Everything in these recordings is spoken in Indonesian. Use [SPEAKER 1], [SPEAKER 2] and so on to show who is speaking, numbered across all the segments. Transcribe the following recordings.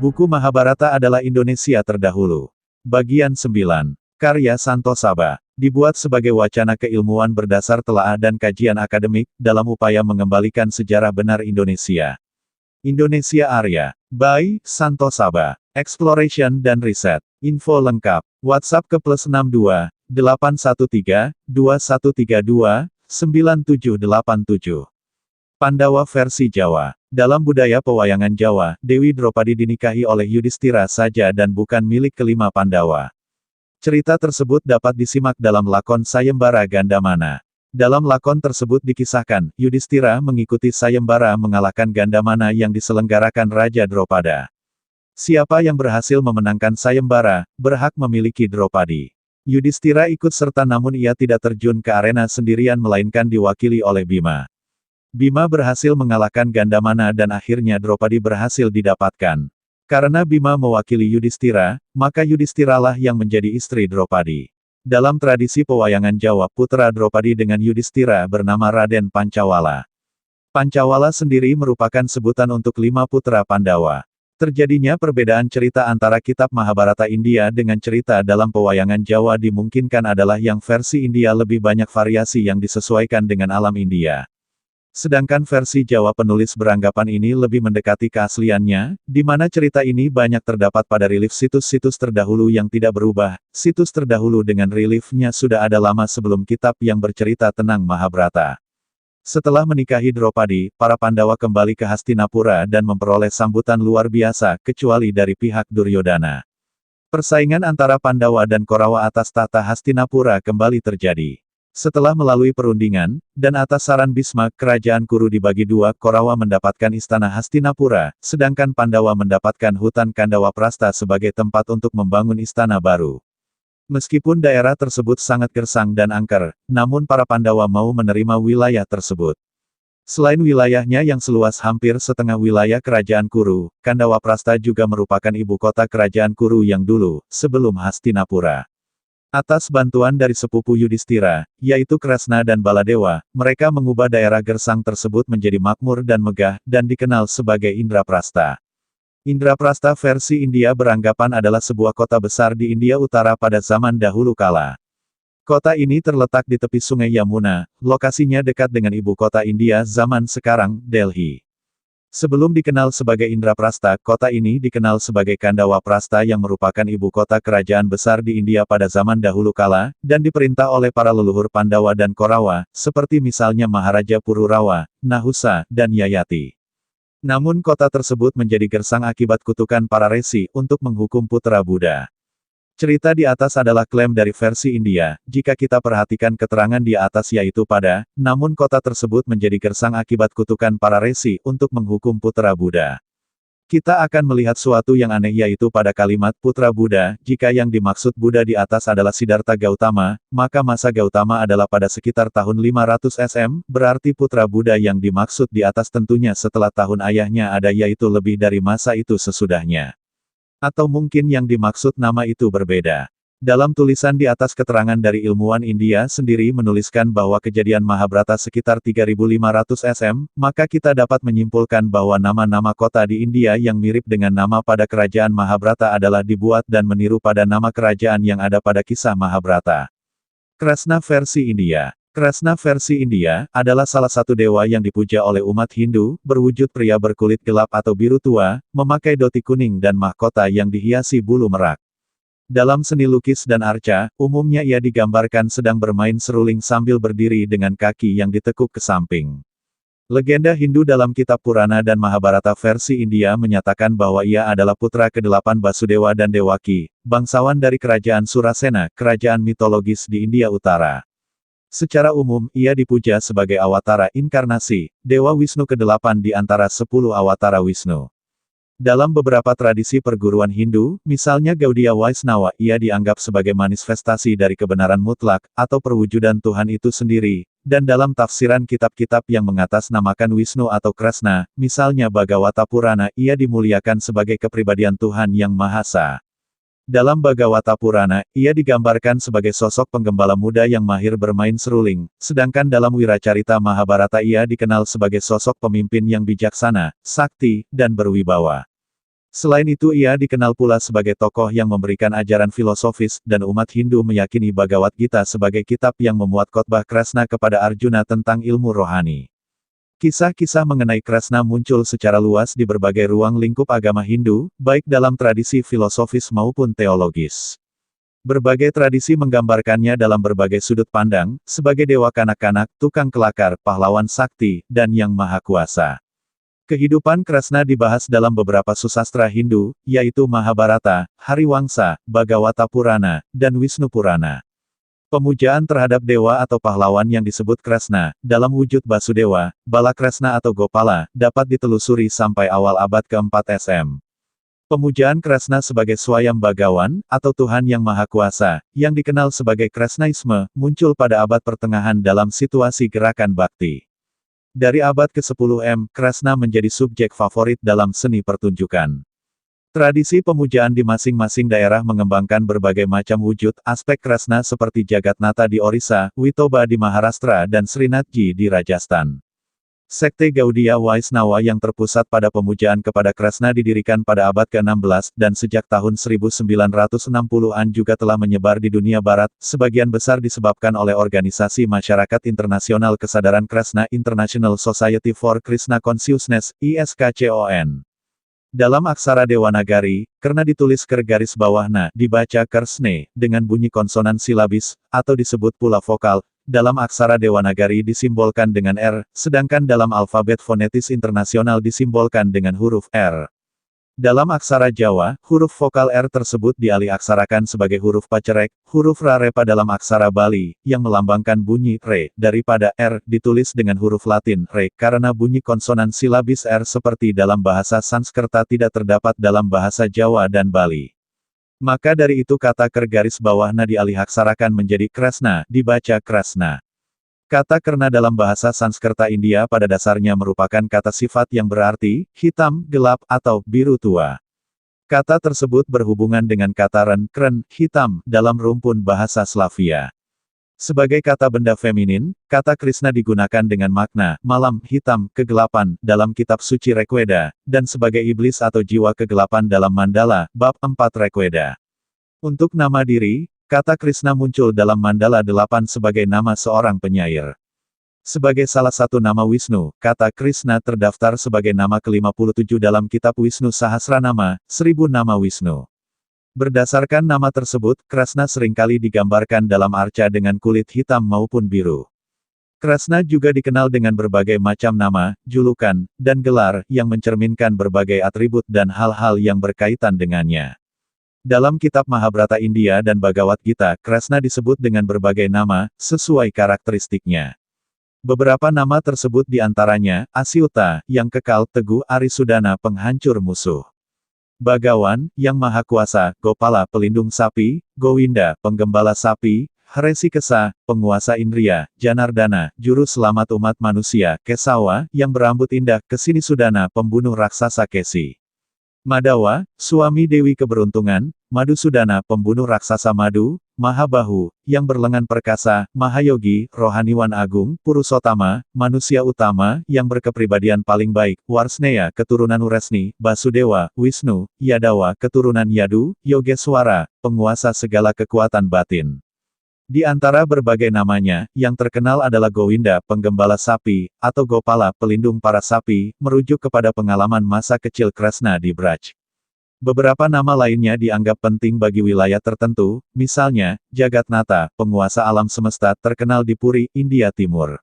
[SPEAKER 1] Buku Mahabharata adalah Indonesia terdahulu. Bagian 9. Karya Santo Saba. Dibuat sebagai wacana keilmuan berdasar telaah dan kajian akademik, dalam upaya mengembalikan sejarah benar Indonesia. Indonesia Arya. By Santo Saba. Exploration dan Riset. Info lengkap. WhatsApp ke +62 813 2132 9787. Pandawa versi Jawa. Dalam budaya pewayangan Jawa, Dewi Dropadi dinikahi oleh Yudhistira saja dan bukan milik kelima Pandawa. Cerita tersebut dapat disimak dalam lakon Sayembara Gandamana. Dalam lakon tersebut dikisahkan, Yudhistira mengikuti sayembara mengalahkan Gandamana yang diselenggarakan Raja Dropada. Siapa yang berhasil memenangkan sayembara, berhak memiliki Dropadi. Yudhistira ikut serta namun ia tidak terjun ke arena sendirian melainkan diwakili oleh Bima. Bima berhasil mengalahkan Gandamana dan akhirnya Dropadi berhasil didapatkan. Karena Bima mewakili Yudhistira, maka Yudhistiralah yang menjadi istri Dropadi. Dalam tradisi pewayangan Jawa, putra Dropadi dengan Yudhistira bernama Raden Pancawala. Pancawala sendiri merupakan sebutan untuk 5 putra Pandawa. Terjadinya perbedaan cerita antara kitab Mahabharata India dengan cerita dalam pewayangan Jawa dimungkinkan adalah yang versi India lebih banyak variasi yang disesuaikan dengan alam India. Sedangkan versi Jawa penulis beranggapan ini lebih mendekati keasliannya, di mana cerita ini banyak terdapat pada relief situs-situs terdahulu yang tidak berubah. Situs terdahulu dengan reliefnya sudah ada lama sebelum kitab yang bercerita tentang Mahabharata. Setelah menikahi Dropadi, para Pandawa kembali ke Hastinapura dan memperoleh sambutan luar biasa, kecuali dari pihak Duryodhana. Persaingan antara Pandawa dan Korawa atas tahta Hastinapura kembali terjadi. Setelah melalui perundingan, dan atas saran Bisma, kerajaan Kuru dibagi dua, Korawa mendapatkan istana Hastinapura, sedangkan Pandawa mendapatkan hutan Kandawaprastha sebagai tempat untuk membangun istana baru. Meskipun daerah tersebut sangat gersang dan angker, namun para Pandawa mau menerima wilayah tersebut. Selain wilayahnya yang seluas hampir setengah wilayah kerajaan Kuru, Kandawaprastha juga merupakan ibu kota kerajaan Kuru yang dulu, sebelum Hastinapura. Atas bantuan dari sepupu Yudhistira, yaitu Kresna dan Baladewa, mereka mengubah daerah gersang tersebut menjadi makmur dan megah, dan dikenal sebagai Indraprastha. Indraprastha versi India beranggapan adalah sebuah kota besar di India Utara pada zaman dahulu kala. Kota ini terletak di tepi sungai Yamuna, lokasinya dekat dengan ibu kota India zaman sekarang, Delhi. Sebelum dikenal sebagai Indraprastha, kota ini dikenal sebagai Kandawaprastha yang merupakan ibu kota kerajaan besar di India pada zaman dahulu kala, dan diperintah oleh para leluhur Pandawa dan Korawa, seperti misalnya Maharaja Pururawa, Nahusa, dan Yayati. Namun kota tersebut menjadi gersang akibat kutukan para resi untuk menghukum putra Buddha. Cerita di atas adalah klaim dari versi India, jika kita perhatikan keterangan di atas yaitu pada, namun kota tersebut menjadi gersang akibat kutukan para resi untuk menghukum putra Buddha. Kita akan melihat suatu yang aneh yaitu pada kalimat putra Buddha, jika yang dimaksud Buddha di atas adalah Siddhartha Gautama, maka masa Gautama adalah pada sekitar tahun 500 SM, berarti putra Buddha yang dimaksud di atas tentunya setelah tahun ayahnya ada yaitu lebih dari masa itu sesudahnya. Atau mungkin yang dimaksud nama itu berbeda. Dalam tulisan di atas keterangan dari ilmuwan India sendiri menuliskan bahwa kejadian Mahabharata sekitar 3500 SM, maka kita dapat menyimpulkan bahwa nama-nama kota di India yang mirip dengan nama pada kerajaan Mahabharata adalah dibuat dan meniru pada nama kerajaan yang ada pada kisah Mahabharata. Kresna versi India. Kresna versi India, adalah salah satu dewa yang dipuja oleh umat Hindu, berwujud pria berkulit gelap atau biru tua, memakai dhoti kuning dan mahkota yang dihiasi bulu merak. Dalam seni lukis dan arca, umumnya ia digambarkan sedang bermain seruling sambil berdiri dengan kaki yang ditekuk ke samping. Legenda Hindu dalam kitab Purana dan Mahabharata versi India menyatakan bahwa ia adalah putra ke-8 Basudewa dan Dewaki, bangsawan dari kerajaan Surasena, kerajaan mitologis di India Utara. Secara umum, ia dipuja sebagai awatara inkarnasi, Dewa Wisnu ke-8 di antara 10 awatara Wisnu. Dalam beberapa tradisi perguruan Hindu, misalnya Gaudiya Vaisnava, ia dianggap sebagai manifestasi dari kebenaran mutlak, atau perwujudan Tuhan itu sendiri, dan dalam tafsiran kitab-kitab yang mengatasnamakan Wisnu atau Kresna, misalnya Bhagavata Purana, ia dimuliakan sebagai kepribadian Tuhan yang Maha Esa. Dalam Bhagavata Purana, ia digambarkan sebagai sosok penggembala muda yang mahir bermain seruling, sedangkan dalam Wiracarita Mahabharata ia dikenal sebagai sosok pemimpin yang bijaksana, sakti, dan berwibawa. Selain itu ia dikenal pula sebagai tokoh yang memberikan ajaran filosofis, dan umat Hindu meyakini Bhagavad Gita sebagai kitab yang memuat khotbah Krishna kepada Arjuna tentang ilmu rohani. Kisah-kisah mengenai Krishna muncul secara luas di berbagai ruang lingkup agama Hindu, baik dalam tradisi filosofis maupun teologis. Berbagai tradisi menggambarkannya dalam berbagai sudut pandang, sebagai dewa kanak-kanak, tukang kelakar, pahlawan sakti, dan yang maha kuasa. Kehidupan Krishna dibahas dalam beberapa susastra Hindu, yaitu Mahabharata, Hariwangsa, Bhagavata Purana, dan Wisnu Purana. Pemujaan terhadap dewa atau pahlawan yang disebut Krishna, dalam wujud Basudewa, Balakrishna atau Gopala, dapat ditelusuri sampai awal abad ke-4 SM. Pemujaan Krishna sebagai Swayam Bhagawan, atau Tuhan yang Maha Kuasa, yang dikenal sebagai Krishnaisme, muncul pada abad pertengahan dalam situasi gerakan bakti. Dari abad ke-10 M, Krishna menjadi subjek favorit dalam seni pertunjukan. Tradisi pemujaan di masing-masing daerah mengembangkan berbagai macam wujud aspek Krishna seperti Jagatnatha di Orissa, Witoba di Maharashtra dan Srinathji di Rajasthan. Sekte Gaudiya Vaishnava yang terpusat pada pemujaan kepada Krishna didirikan pada abad ke-16, dan sejak tahun 1960-an juga telah menyebar di dunia barat, sebagian besar disebabkan oleh Organisasi Masyarakat Internasional Kesadaran Krishna International Society for Krishna Consciousness, ISKCON. Dalam aksara Dewanagari, karena ditulis garis bawahna, dibaca Krishna, dengan bunyi konsonan silabis, atau disebut pula vokal. Dalam aksara Dewanagari disimbolkan dengan R, sedangkan dalam alfabet fonetis internasional disimbolkan dengan huruf R. Dalam aksara Jawa, huruf vokal R tersebut dialih-aksarakan sebagai huruf pacerek, huruf Rarepa dalam aksara Bali, yang melambangkan bunyi Re, daripada R, ditulis dengan huruf Latin Re, karena bunyi konsonan silabis R seperti dalam bahasa Sanskerta tidak terdapat dalam bahasa Jawa dan Bali. Maka dari itu kata garis bawahna dialih-aksarakan menjadi Krishna, dibaca Krasna. Kata karna dalam bahasa Sanskerta India pada dasarnya merupakan kata sifat yang berarti, hitam, gelap, atau biru tua. Kata tersebut berhubungan dengan kata kren, hitam, dalam rumpun bahasa Slavia. Sebagai kata benda feminin, kata Krishna digunakan dengan makna, malam, hitam, kegelapan, dalam kitab suci Rigveda, dan sebagai iblis atau jiwa kegelapan dalam Mandala, bab 4 Rigveda. Untuk nama diri, kata Krishna muncul dalam Mandala 8 sebagai nama seorang penyair. Sebagai salah satu nama Wisnu, kata Krishna terdaftar sebagai nama ke-57 dalam kitab Wisnu Sahasranama, 1000 nama Wisnu. Berdasarkan nama tersebut, Krishna seringkali digambarkan dalam arca dengan kulit hitam maupun biru. Krishna juga dikenal dengan berbagai macam nama, julukan, dan gelar, yang mencerminkan berbagai atribut dan hal-hal yang berkaitan dengannya. Dalam kitab Mahabharata India dan Bhagavad Gita, Krishna disebut dengan berbagai nama, sesuai karakteristiknya. Beberapa nama tersebut diantaranya, Asyuta, yang kekal, teguh, Arisudana, penghancur musuh. Bhagawan, yang maha kuasa, Gopala, pelindung sapi, Gowinda, penggembala sapi, Hresikesa, penguasa indria, Janardana, juru selamat umat manusia, Kesawa, yang berambut indah, Kesinisudana, pembunuh raksasa Kesi. Madawa, suami Dewi Keberuntungan, Madhusudana, pembunuh raksasa Madu, Mahabahu, yang berlengan perkasa, Mahayogi, rohaniwan agung, Purusottama, manusia utama, yang berkepribadian paling baik, Warsneya, keturunan Uresni, Basudewa, Wisnu, Yadawa, keturunan Yadu, Yogeswara, penguasa segala kekuatan batin. Di antara berbagai namanya, yang terkenal adalah Gowinda, penggembala sapi, atau Gopala, pelindung para sapi, merujuk kepada pengalaman masa kecil Krishna di Braj. Beberapa nama lainnya dianggap penting bagi wilayah tertentu, misalnya, Jagatnatha, penguasa alam semesta terkenal di Puri, India Timur.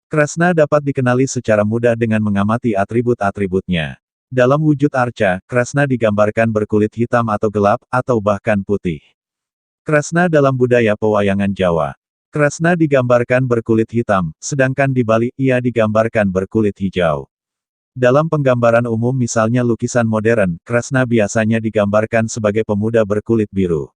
[SPEAKER 1] Krishna dapat dikenali secara mudah dengan mengamati atribut-atributnya. Dalam wujud arca, Krishna digambarkan berkulit hitam atau gelap, atau bahkan putih. Krishna dalam budaya pewayangan Jawa. Krishna digambarkan berkulit hitam, sedangkan di Bali, ia digambarkan berkulit hijau. Dalam penggambaran umum misalnya lukisan modern, Krishna biasanya digambarkan sebagai pemuda berkulit biru.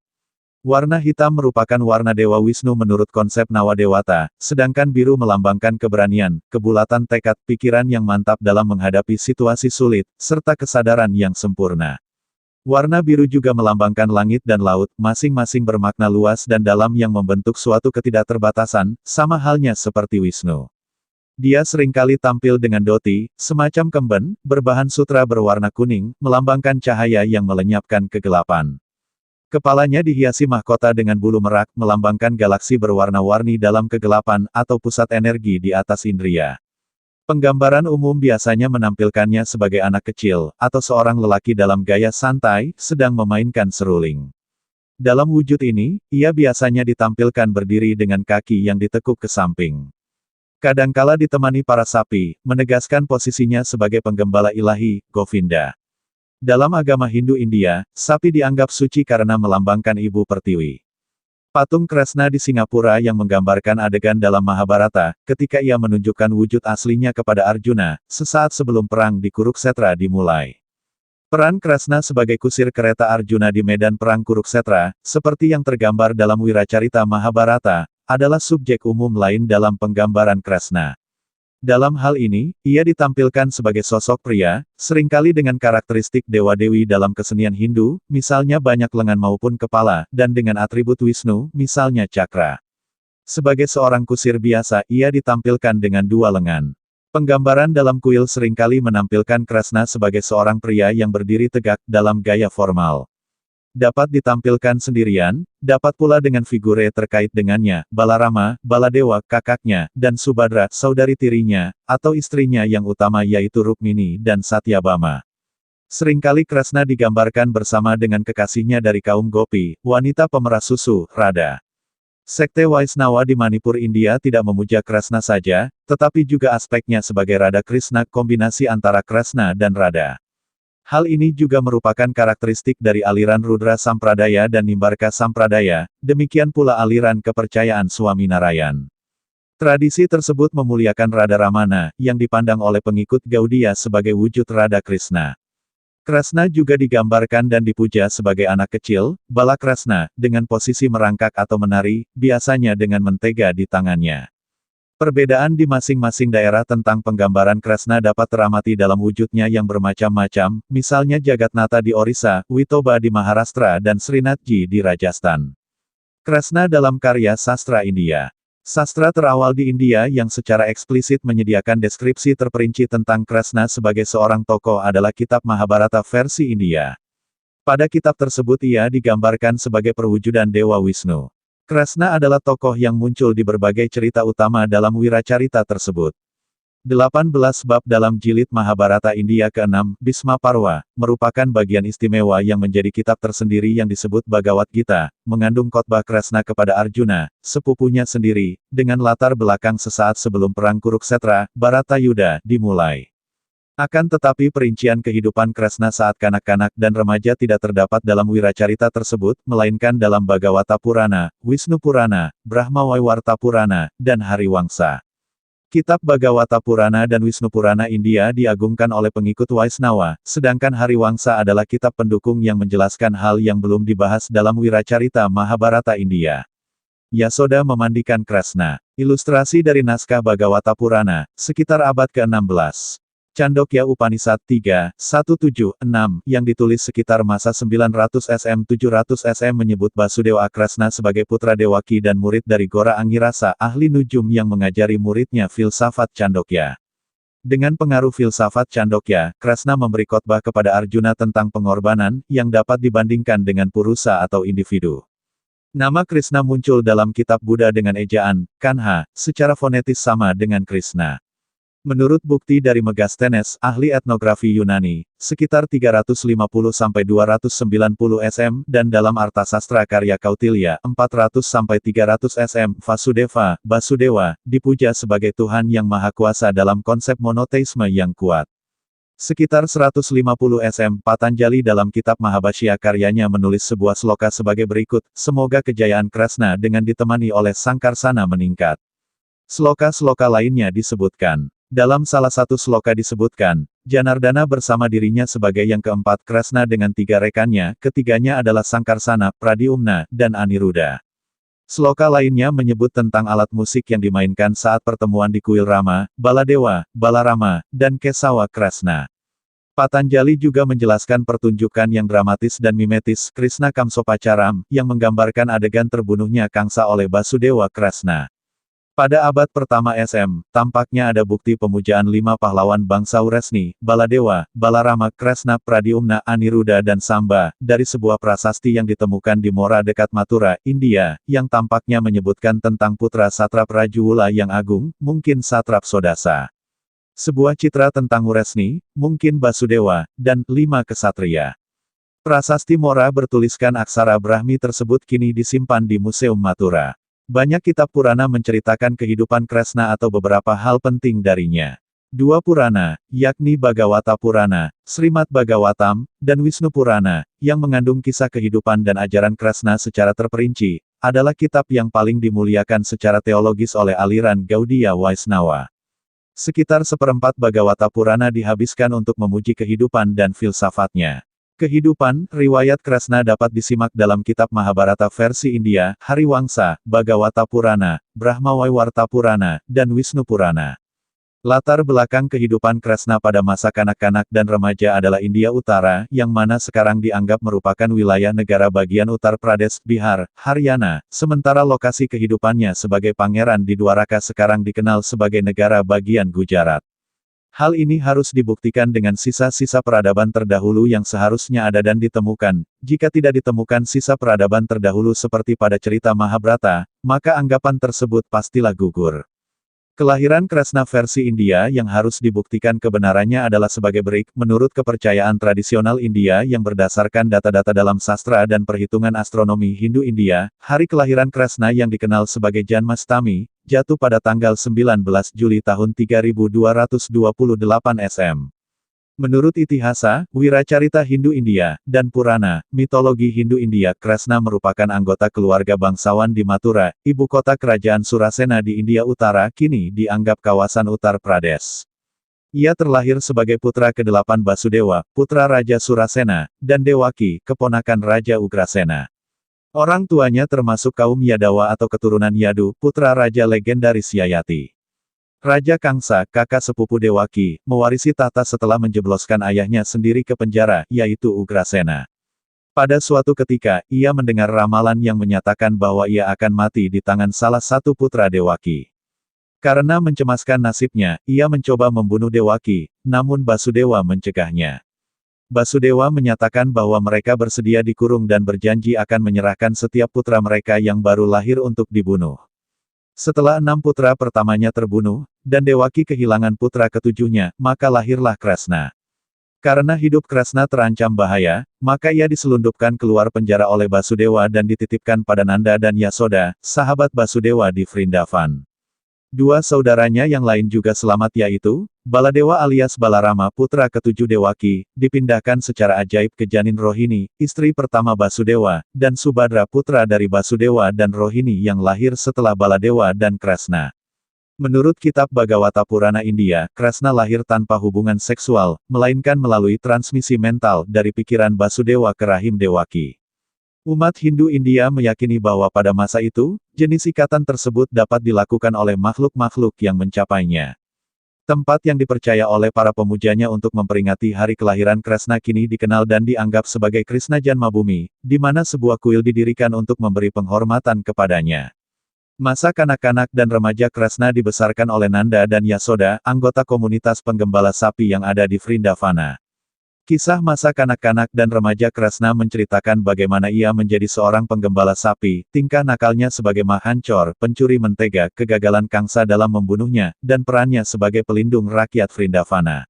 [SPEAKER 1] Warna hitam merupakan warna Dewa Wisnu menurut konsep Nawadewata, sedangkan biru melambangkan keberanian, kebulatan tekad, pikiran yang mantap dalam menghadapi situasi sulit, serta kesadaran yang sempurna. Warna biru juga melambangkan langit dan laut, masing-masing bermakna luas dan dalam yang membentuk suatu ketidakterbatasan, sama halnya seperti Wisnu. Dia seringkali tampil dengan dhoti, semacam kemben, berbahan sutra berwarna kuning, melambangkan cahaya yang melenyapkan kegelapan. Kepalanya dihiasi mahkota dengan bulu merak, melambangkan galaksi berwarna-warni dalam kegelapan, atau pusat energi di atas indria. Penggambaran umum biasanya menampilkannya sebagai anak kecil, atau seorang lelaki dalam gaya santai, sedang memainkan seruling. Dalam wujud ini, ia biasanya ditampilkan berdiri dengan kaki yang ditekuk ke samping. Kadangkala ditemani para sapi, menegaskan posisinya sebagai penggembala ilahi, Govinda. Dalam agama Hindu India, sapi dianggap suci karena melambangkan ibu pertiwi. Patung Kresna di Singapura yang menggambarkan adegan dalam Mahabharata, ketika ia menunjukkan wujud aslinya kepada Arjuna, sesaat sebelum perang di Kuruksetra dimulai. Peran Kresna sebagai kusir kereta Arjuna di medan perang Kuruksetra, seperti yang tergambar dalam Wiracarita Mahabharata, adalah subjek umum lain dalam penggambaran Kresna. Dalam hal ini, ia ditampilkan sebagai sosok pria, seringkali dengan karakteristik dewa-dewi dalam kesenian Hindu, misalnya banyak lengan maupun kepala, dan dengan atribut Wisnu, misalnya cakra. Sebagai seorang kusir biasa, ia ditampilkan dengan dua lengan. Penggambaran dalam kuil seringkali menampilkan Kresna sebagai seorang pria yang berdiri tegak, dalam gaya formal. Dapat ditampilkan sendirian, dapat pula dengan figure terkait dengannya, Balarama, Baladewa, kakaknya, dan Subadra, saudari tirinya, atau istrinya yang utama yaitu Rukmini dan Satyabama. Seringkali Kresna digambarkan bersama dengan kekasihnya dari kaum Gopi, wanita pemerah susu, Radha. Sekte Vaisnava di Manipur India tidak memuja Kresna saja, tetapi juga aspeknya sebagai Radha Krishna, kombinasi antara Kresna dan Radha. Hal ini juga merupakan karakteristik dari aliran Rudra Sampradaya dan Nimbarka Sampradaya, demikian pula aliran kepercayaan Swaminarayan. Tradisi tersebut memuliakan Radha Ramana, yang dipandang oleh pengikut Gaudiya sebagai wujud Radha Krishna. Kresna juga digambarkan dan dipuja sebagai anak kecil, Bala Kresna, dengan posisi merangkak atau menari, biasanya dengan mentega di tangannya. Perbedaan di masing-masing daerah tentang penggambaran Kresna dapat teramati dalam wujudnya yang bermacam-macam, misalnya Jagatnatha di Orissa, Witoba di Maharashtra dan Srinathji di Rajasthan. Kresna dalam karya sastra India. Sastra terawal di India yang secara eksplisit menyediakan deskripsi terperinci tentang Kresna sebagai seorang tokoh adalah kitab Mahabharata versi India. Pada kitab tersebut ia digambarkan sebagai perwujudan Dewa Wisnu. Kresna adalah tokoh yang muncul di berbagai cerita utama dalam Wiracarita tersebut. 18 bab dalam jilid Mahabharata India ke-6, Bhisma Parwa, merupakan bagian istimewa yang menjadi kitab tersendiri yang disebut Bhagavad Gita, mengandung khotbah Kresna kepada Arjuna, sepupunya sendiri, dengan latar belakang sesaat sebelum perang Kuruksetra, Bharatayuddha, dimulai. Akan tetapi perincian kehidupan Kresna saat kanak-kanak dan remaja tidak terdapat dalam Wiracarita tersebut, melainkan dalam Bhagavata Purana, Wisnu Purana, Brahma Waiwarta Purana, dan Hariwangsa. Kitab Bhagavata Purana dan Wisnu Purana India diagungkan oleh pengikut Vaisnava, sedangkan Hariwangsa adalah kitab pendukung yang menjelaskan hal yang belum dibahas dalam Wiracarita Mahabharata India. Yasoda memandikan Kresna. Ilustrasi dari naskah Bhagavata Purana, sekitar abad ke-16. Chandogya Upanishad 3, 176, yang ditulis sekitar masa 900 SM 700 SM menyebut Basudewa Kresna sebagai putra Dewaki dan murid dari Gora Angirasa, ahli nujum yang mengajari muridnya filsafat Chandogya. Dengan pengaruh filsafat Chandogya, Kresna memberi khotbah kepada Arjuna tentang pengorbanan, yang dapat dibandingkan dengan purusa atau individu. Nama Krishna muncul dalam kitab Buddha dengan ejaan, Kanha, secara fonetis sama dengan Krishna. Menurut bukti dari Megasthenes, ahli etnografi Yunani, sekitar 350-290 SM, dan dalam Arthasastra karya Kautilya, 400-300 SM, Vasudeva, Basudewa, dipuja sebagai Tuhan yang Maha Kuasa dalam konsep monoteisme yang kuat. Sekitar 150 SM, Patanjali dalam kitab Mahabhashya karyanya menulis sebuah sloka sebagai berikut, semoga kejayaan Kresna dengan ditemani oleh Sangkarsana meningkat. Sloka-sloka lainnya disebutkan. Dalam salah satu sloka disebutkan, Janardana bersama dirinya sebagai yang keempat Kresna dengan 3 rekannya, ketiganya adalah Sangkarsana, Pradyumna, dan Aniruddha. Sloka lainnya menyebut tentang alat musik yang dimainkan saat pertemuan di kuil Rama, Baladewa, Balarama, dan Kesawa Kresna. Patanjali juga menjelaskan pertunjukan yang dramatis dan mimetis, Krishna Kamsopacharam, yang menggambarkan adegan terbunuhnya Kangsa oleh Basudewa Kresna. Pada abad pertama SM, tampaknya ada bukti pemujaan 5 pahlawan bangsa Wresni, Baladewa, Balarama, Kresna, Pradyumna, Aniruddha dan Samba, dari sebuah prasasti yang ditemukan di Mora dekat Mathura, India, yang tampaknya menyebutkan tentang putra satrap Rajawula yang agung, mungkin satrap Sodasa. Sebuah citra tentang Wresni, mungkin Basudewa, dan 5 kesatria. Prasasti Mora bertuliskan aksara Brahmi tersebut kini disimpan di Museum Mathura. Banyak kitab Purana menceritakan kehidupan Kresna atau beberapa hal penting darinya. Dua Purana, yakni Bhagavata Purana, Srimad Bhagavatam, dan Wisnu Purana, yang mengandung kisah kehidupan dan ajaran Kresna secara terperinci, adalah kitab yang paling dimuliakan secara teologis oleh aliran Gaudiya Vaishnava. Sekitar seperempat Bhagavata Purana dihabiskan untuk memuji kehidupan dan filsafatnya. Kehidupan, riwayat Kresna dapat disimak dalam kitab Mahabharata versi India, Hariwangsa, Bhagavata Purana, Brahmawaiwarta Purana, dan Wisnu Purana. Latar belakang kehidupan Kresna pada masa kanak-kanak dan remaja adalah India Utara, yang mana sekarang dianggap merupakan wilayah negara bagian Uttar Pradesh, Bihar, Haryana, sementara lokasi kehidupannya sebagai pangeran di Dwaraka sekarang dikenal sebagai negara bagian Gujarat. Hal ini harus dibuktikan dengan sisa-sisa peradaban terdahulu yang seharusnya ada dan ditemukan. Jika tidak ditemukan sisa peradaban terdahulu seperti pada cerita Mahabharata, maka anggapan tersebut pastilah gugur. Kelahiran Kresna versi India yang harus dibuktikan kebenarannya adalah sebagai berikut. Menurut kepercayaan tradisional India yang berdasarkan data-data dalam sastra dan perhitungan astronomi Hindu India, hari kelahiran Kresna yang dikenal sebagai Janmastami, jatuh pada tanggal 19 Juli tahun 3228 SM. Menurut Itihasa, Wiracarita Hindu India, dan Purana, mitologi Hindu India, Kresna merupakan anggota keluarga bangsawan di Mathura, ibu kota kerajaan Surasena di India Utara, kini dianggap kawasan Uttar Pradesh. Ia terlahir sebagai putra ke-8 Basudewa, putra Raja Surasena, dan Dewaki, keponakan Raja Ugrasena. Orang tuanya termasuk kaum Yadawa atau keturunan Yadu, putra Raja legendaris Yayati. Raja Kangsa, kakak sepupu Dewaki, mewarisi tahta setelah menjebloskan ayahnya sendiri ke penjara, yaitu Ugrasena. Pada suatu ketika, ia mendengar ramalan yang menyatakan bahwa ia akan mati di tangan salah satu putra Dewaki. Karena mencemaskan nasibnya, ia mencoba membunuh Dewaki, namun Basudewa mencegahnya. Basudewa menyatakan bahwa mereka bersedia dikurung dan berjanji akan menyerahkan setiap putra mereka yang baru lahir untuk dibunuh. Setelah 6 putra pertamanya terbunuh, dan Dewaki kehilangan putra ketujuhnya, maka lahirlah Kresna. Karena hidup Kresna terancam bahaya, maka ia diselundupkan keluar penjara oleh Basudewa dan dititipkan pada Nanda dan Yasoda, sahabat Basudewa di Vrindavan. Dua saudaranya yang lain juga selamat yaitu, Baladewa alias Balarama putra ketujuh Dewaki, dipindahkan secara ajaib ke janin Rohini, istri pertama Basudewa, dan Subadra putra dari Basudewa dan Rohini yang lahir setelah Baladewa dan Kresna. Menurut kitab Bhagavata Purana India, Kresna lahir tanpa hubungan seksual, melainkan melalui transmisi mental dari pikiran Basudewa ke rahim Dewaki. Umat Hindu India meyakini bahwa pada masa itu, jenis ikatan tersebut dapat dilakukan oleh makhluk-makhluk yang mencapainya. Tempat yang dipercaya oleh para pemujanya untuk memperingati hari kelahiran Kresna kini dikenal dan dianggap sebagai Krishna Janmabhoomi, di mana sebuah kuil didirikan untuk memberi penghormatan kepadanya. Masa kanak-kanak dan remaja Kresna dibesarkan oleh Nanda dan Yasoda, anggota komunitas penggembala sapi yang ada di Vrindavana. Kisah masa kanak-kanak dan remaja Kresna menceritakan bagaimana ia menjadi seorang penggembala sapi, tingkah nakalnya sebagai Mahancor, pencuri mentega, kegagalan Kangsa dalam membunuhnya, dan perannya sebagai pelindung rakyat Vrindavana.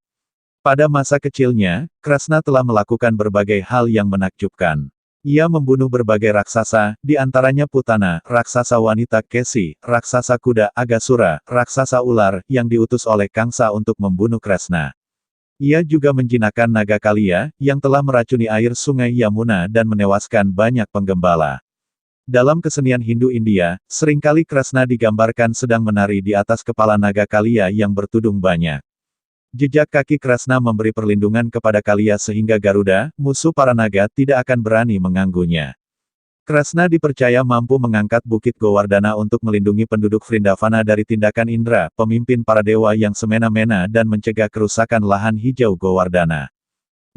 [SPEAKER 1] Pada masa kecilnya, Kresna telah melakukan berbagai hal yang menakjubkan. Ia membunuh berbagai raksasa, di antaranya Putana, raksasa wanita Kesi, raksasa kuda Agasura, raksasa ular, yang diutus oleh Kangsa untuk membunuh Kresna. Ia juga menjinakkan naga Kalia, yang telah meracuni air sungai Yamuna dan menewaskan banyak penggembala. Dalam kesenian Hindu India, seringkali Kresna digambarkan sedang menari di atas kepala naga Kalia yang bertudung banyak. Jejak kaki Kresna memberi perlindungan kepada Kalia sehingga Garuda, musuh para naga, tidak akan berani mengganggunya. Kresna dipercaya mampu mengangkat Bukit Govardhana untuk melindungi penduduk Vrindavana dari tindakan Indra, pemimpin para dewa yang semena-mena dan mencegah kerusakan lahan hijau Govardhana.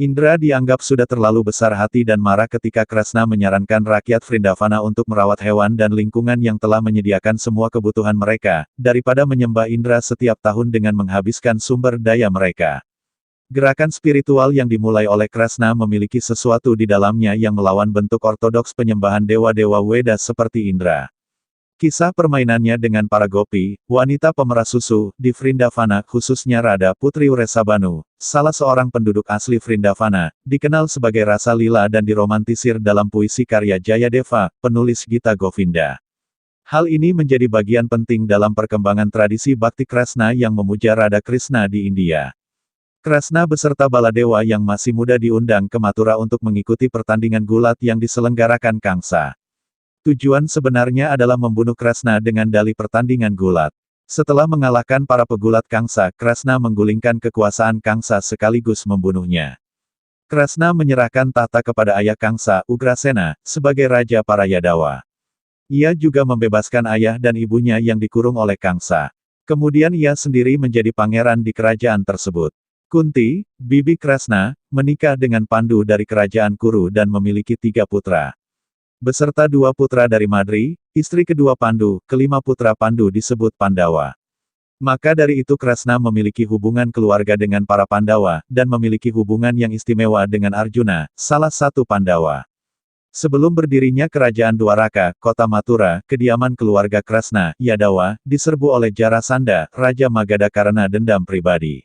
[SPEAKER 1] Indra dianggap sudah terlalu besar hati dan marah ketika Kresna menyarankan rakyat Vrindavana untuk merawat hewan dan lingkungan yang telah menyediakan semua kebutuhan mereka, daripada menyembah Indra setiap tahun dengan menghabiskan sumber daya mereka. Gerakan spiritual yang dimulai oleh Kresna memiliki sesuatu di dalamnya yang melawan bentuk ortodoks penyembahan dewa-dewa Weda seperti Indra. Kisah permainannya dengan para gopi, wanita pemeras susu, di Vrindavana, khususnya Radha Putri Uresabanu, salah seorang penduduk asli Vrindavana, dikenal sebagai rasa lila dan diromantisir dalam puisi karya Jayadeva, penulis Gita Govinda. Hal ini menjadi bagian penting dalam perkembangan tradisi Bhakti Kresna yang memuja Radha Krishna di India. Kresna beserta Baladewa yang masih muda diundang ke Mathura untuk mengikuti pertandingan gulat yang diselenggarakan Kangsa. Tujuan sebenarnya adalah membunuh Kresna dengan dalih pertandingan gulat. Setelah mengalahkan para pegulat Kangsa, Kresna menggulingkan kekuasaan Kangsa sekaligus membunuhnya. Kresna menyerahkan tahta kepada ayah Kangsa, Ugrasena, sebagai raja para Yadawa. Ia juga membebaskan ayah dan ibunya yang dikurung oleh Kangsa. Kemudian ia sendiri menjadi pangeran di kerajaan tersebut. Kunti, bibi Kresna, menikah dengan Pandu dari kerajaan Kuru dan memiliki 3 putra. Beserta 2 putra dari Madri, istri kedua Pandu, kelima putra Pandu disebut Pandawa. Maka dari itu Kresna memiliki hubungan keluarga dengan para Pandawa, dan memiliki hubungan yang istimewa dengan Arjuna, salah satu Pandawa. Sebelum berdirinya kerajaan Dwaraka, kota Mathura, kediaman keluarga Kresna, Yadawa, diserbu oleh Jarasandha, Raja Magadha karena dendam pribadi.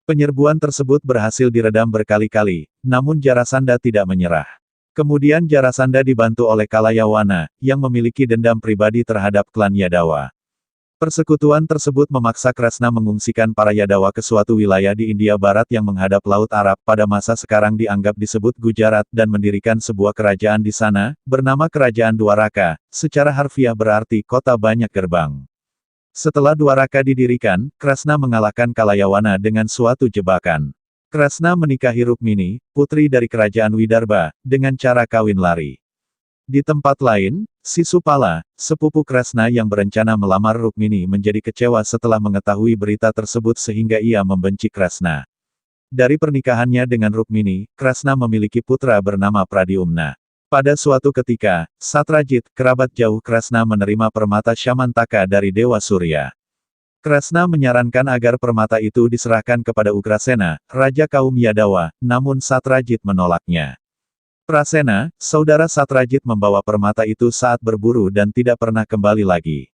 [SPEAKER 1] Penyerbuan tersebut berhasil diredam berkali-kali, namun Jarasandha tidak menyerah. Kemudian Jarasandha dibantu oleh Kalayawana, yang memiliki dendam pribadi terhadap klan Yadawa. Persekutuan tersebut memaksa Kresna mengungsikan para Yadawa ke suatu wilayah di India Barat yang menghadap Laut Arab pada masa sekarang dianggap disebut Gujarat dan mendirikan sebuah kerajaan di sana, bernama Kerajaan Dwaraka, secara harfiah berarti kota banyak gerbang. Setelah Dwaraka didirikan, Kresna mengalahkan Kalayawana dengan suatu jebakan. Kresna menikahi Rukmini, putri dari kerajaan Widarbha, dengan cara kawin lari. Di tempat lain, Sisupala, sepupu Kresna yang berencana melamar Rukmini menjadi kecewa setelah mengetahui berita tersebut sehingga ia membenci Kresna. Dari pernikahannya dengan Rukmini, Kresna memiliki putra bernama Pradyumna. Pada suatu ketika, Satrajit, kerabat jauh Kresna menerima permata Syamantaka dari Dewa Surya. Kresna menyarankan agar permata itu diserahkan kepada Ugrasena, raja kaum Yadawa, namun Satrajit menolaknya. Prasena, saudara Satrajit membawa permata itu saat berburu dan tidak pernah kembali lagi.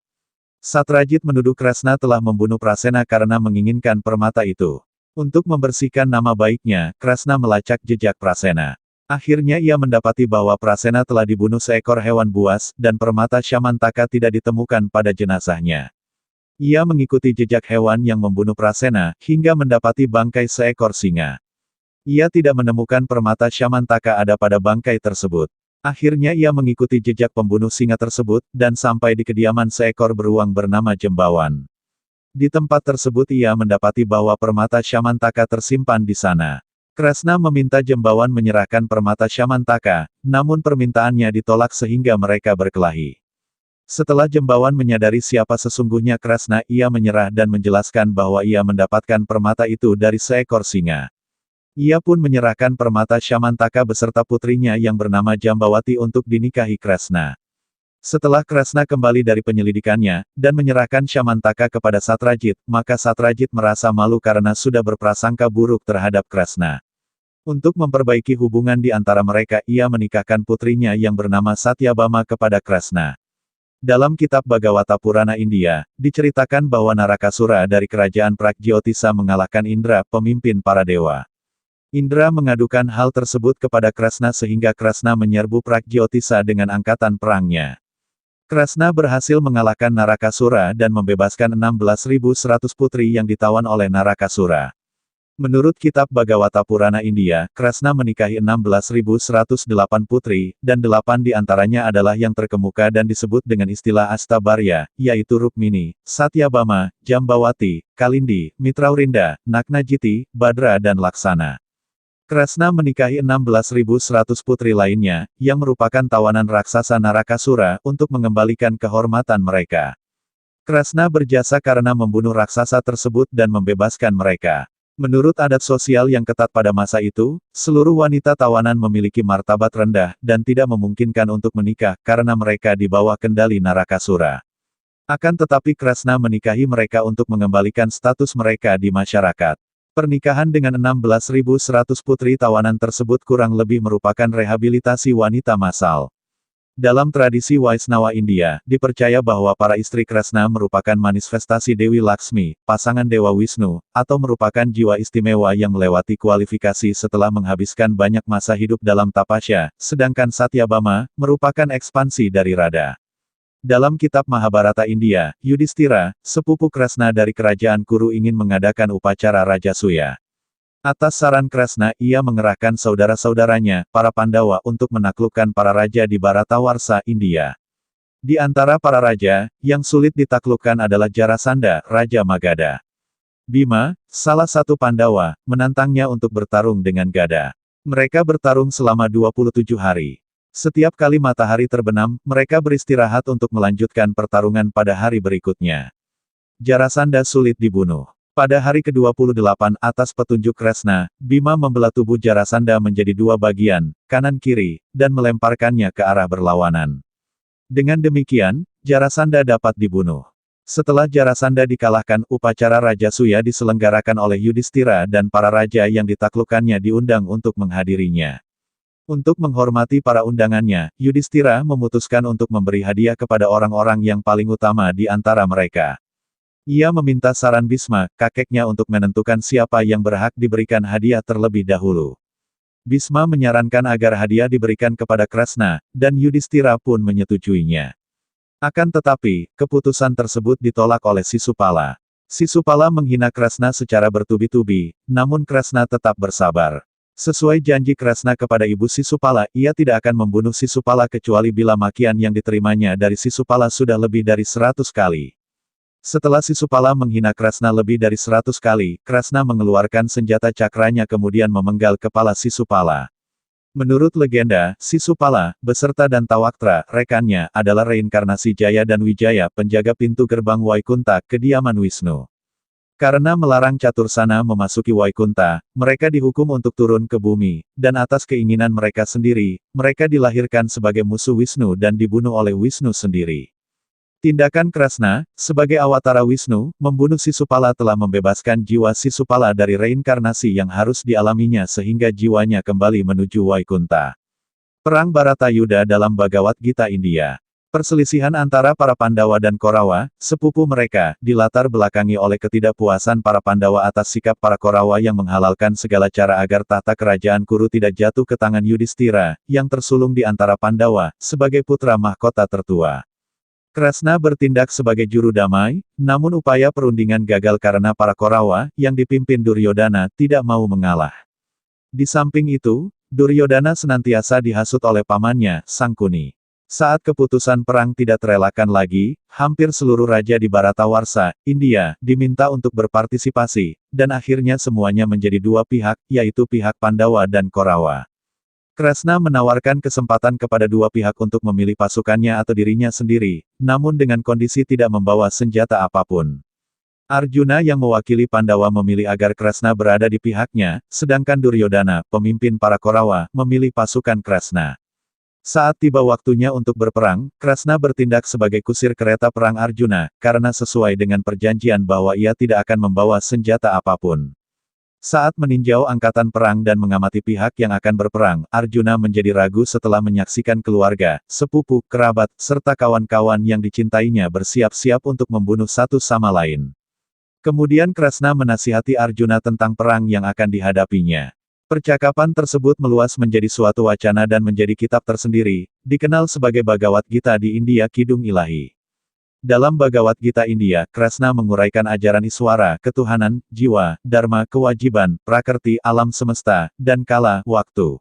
[SPEAKER 1] Satrajit menuduh Kresna telah membunuh Prasena karena menginginkan permata itu. Untuk membersihkan nama baiknya, Kresna melacak jejak Prasena. Akhirnya ia mendapati bahwa Prasena telah dibunuh seekor hewan buas, dan permata Syamantaka tidak ditemukan pada jenazahnya. Ia mengikuti jejak hewan yang membunuh Prasena, hingga mendapati bangkai seekor singa. Ia tidak menemukan permata Syamantaka ada pada bangkai tersebut. Akhirnya ia mengikuti jejak pembunuh singa tersebut, dan sampai di kediaman seekor beruang bernama Jembawan. Di tempat tersebut ia mendapati bahwa permata Syamantaka tersimpan di sana. Kresna meminta Jembawan menyerahkan permata Syamantaka, namun permintaannya ditolak sehingga mereka berkelahi. Setelah Jembawan menyadari siapa sesungguhnya Kresna, ia menyerah dan menjelaskan bahwa ia mendapatkan permata itu dari seekor singa. Ia pun menyerahkan permata Syamantaka beserta putrinya yang bernama Jambawati untuk dinikahi Kresna. Setelah Kresna kembali dari penyelidikannya, dan menyerahkan Syamantaka kepada Satrajit, maka Satrajit merasa malu karena sudah berprasangka buruk terhadap Kresna. Untuk memperbaiki hubungan di antara mereka, ia menikahkan putrinya yang bernama Satyabama kepada Kresna. Dalam kitab Bhagavata Purana India, diceritakan bahwa Narakasura dari kerajaan Pragjyotisa mengalahkan Indra, pemimpin para dewa. Indra mengadukan hal tersebut kepada Kresna sehingga Kresna menyerbu Pragjyotisa dengan angkatan perangnya. Kresna berhasil mengalahkan Narakasura dan membebaskan 16.100 putri yang ditawan oleh Narakasura. Menurut kitab Bhagavata Purana India, Kresna menikahi 16.108 putri, dan 8 di antaranya adalah yang terkemuka dan disebut dengan istilah Astabarya, yaitu Rukmini, Satyabama, Jambawati, Kalindi, Mitraurinda, Nagnajiti, Badra dan Laksana. Kresna menikahi 16.100 putri lainnya, yang merupakan tawanan raksasa Narakasura, untuk mengembalikan kehormatan mereka. Kresna berjasa karena membunuh raksasa tersebut dan membebaskan mereka. Menurut adat sosial yang ketat pada masa itu, seluruh wanita tawanan memiliki martabat rendah dan tidak memungkinkan untuk menikah karena mereka di bawah kendali Narakasura. Akan tetapi Kresna menikahi mereka untuk mengembalikan status mereka di masyarakat. Pernikahan dengan 16.100 putri tawanan tersebut kurang lebih merupakan rehabilitasi wanita massal. Dalam tradisi Vaisnava India, dipercaya bahwa para istri Kresna merupakan manifestasi Dewi Laksmi, pasangan Dewa Wisnu, atau merupakan jiwa istimewa yang melewati kualifikasi setelah menghabiskan banyak masa hidup dalam tapasya, sedangkan Satyabhama, merupakan ekspansi dari Radha. Dalam kitab Mahabharata India, Yudhistira, sepupu Kresna dari kerajaan Kuru ingin mengadakan upacara Rajasuya. Atas saran Kresna, ia mengerahkan saudara-saudaranya, para Pandawa untuk menaklukkan para raja di Bharatawarsha, India. Di antara para raja, yang sulit ditaklukkan adalah Jarasandha, Raja Magadha. Bima, salah satu Pandawa, menantangnya untuk bertarung dengan Gada. Mereka bertarung selama 27 hari. Setiap kali matahari terbenam, mereka beristirahat untuk melanjutkan pertarungan pada hari berikutnya. Jarasandha sulit dibunuh. Pada hari ke-28 atas petunjuk Kresna, Bima membelah tubuh Jarasandha menjadi dua bagian, kanan-kiri, dan melemparkannya ke arah berlawanan. Dengan demikian, Jarasandha dapat dibunuh. Setelah Jarasandha dikalahkan, upacara Rajasuya diselenggarakan oleh Yudhistira dan para raja yang ditaklukkannya diundang untuk menghadirinya. Untuk menghormati para undangannya, Yudhistira memutuskan untuk memberi hadiah kepada orang-orang yang paling utama di antara mereka. Ia meminta saran Bisma, kakeknya untuk menentukan siapa yang berhak diberikan hadiah terlebih dahulu. Bisma menyarankan agar hadiah diberikan kepada Kresna, dan Yudhistira pun menyetujuinya. Akan tetapi, keputusan tersebut ditolak oleh Sisupala. Sisupala menghina Kresna secara bertubi-tubi, namun Kresna tetap bersabar. Sesuai janji Kresna kepada ibu Sisupala, ia tidak akan membunuh Sisupala kecuali bila makian yang diterimanya dari Sisupala sudah lebih dari 100 kali. Setelah Sisupala menghina Kresna lebih dari 100 kali, Kresna mengeluarkan senjata cakranya kemudian memenggal kepala Sisupala. Menurut legenda, Sisupala, beserta dan Tawaktra, rekannya, adalah reinkarnasi Jaya dan Wijaya, penjaga pintu gerbang Waikunta, kediaman Wisnu. Karena melarang Catursana memasuki Waikunta, mereka dihukum untuk turun ke bumi, dan atas keinginan mereka sendiri, mereka dilahirkan sebagai musuh Wisnu dan dibunuh oleh Wisnu sendiri. Tindakan Kresna, sebagai awatara Wisnu, membunuh Sisupala telah membebaskan jiwa Sisupala dari reinkarnasi yang harus dialaminya sehingga jiwanya kembali menuju Waikunta. Perang Bharatayuddha dalam Bhagavad Gita India. Perselisihan antara para Pandawa dan Korawa, sepupu mereka, dilatar belakangi oleh ketidakpuasan para Pandawa atas sikap para Korawa yang menghalalkan segala cara agar tahta kerajaan Kuru tidak jatuh ke tangan Yudhistira, yang tersulung di antara Pandawa, sebagai putra mahkota tertua. Kresna bertindak sebagai juru damai, namun upaya perundingan gagal karena para Korawa, yang dipimpin Duryodana, tidak mau mengalah. Di samping itu, Duryodana senantiasa dihasut oleh pamannya, Sangkuni. Saat keputusan perang tidak terelakkan lagi, hampir seluruh raja di Bharatawarsha, India, diminta untuk berpartisipasi, dan akhirnya semuanya menjadi dua pihak, yaitu pihak Pandawa dan Korawa. Kresna menawarkan kesempatan kepada dua pihak untuk memilih pasukannya atau dirinya sendiri, namun dengan kondisi tidak membawa senjata apapun. Arjuna yang mewakili Pandawa memilih agar Kresna berada di pihaknya, sedangkan Duryodana, pemimpin para Korawa, memilih pasukan Kresna. Saat tiba waktunya untuk berperang, Kresna bertindak sebagai kusir kereta perang Arjuna, karena sesuai dengan perjanjian bahwa ia tidak akan membawa senjata apapun. Saat meninjau angkatan perang dan mengamati pihak yang akan berperang, Arjuna menjadi ragu setelah menyaksikan keluarga, sepupu, kerabat, serta kawan-kawan yang dicintainya bersiap-siap untuk membunuh satu sama lain. Kemudian Kresna menasihati Arjuna tentang perang yang akan dihadapinya. Percakapan tersebut meluas menjadi suatu wacana dan menjadi kitab tersendiri, dikenal sebagai Bhagavad Gita di India Kidung Ilahi. Dalam Bhagavad Gita India, Kresna menguraikan ajaran Iswara, ketuhanan, jiwa, dharma, kewajiban, prakerti, alam semesta, dan kala, waktu.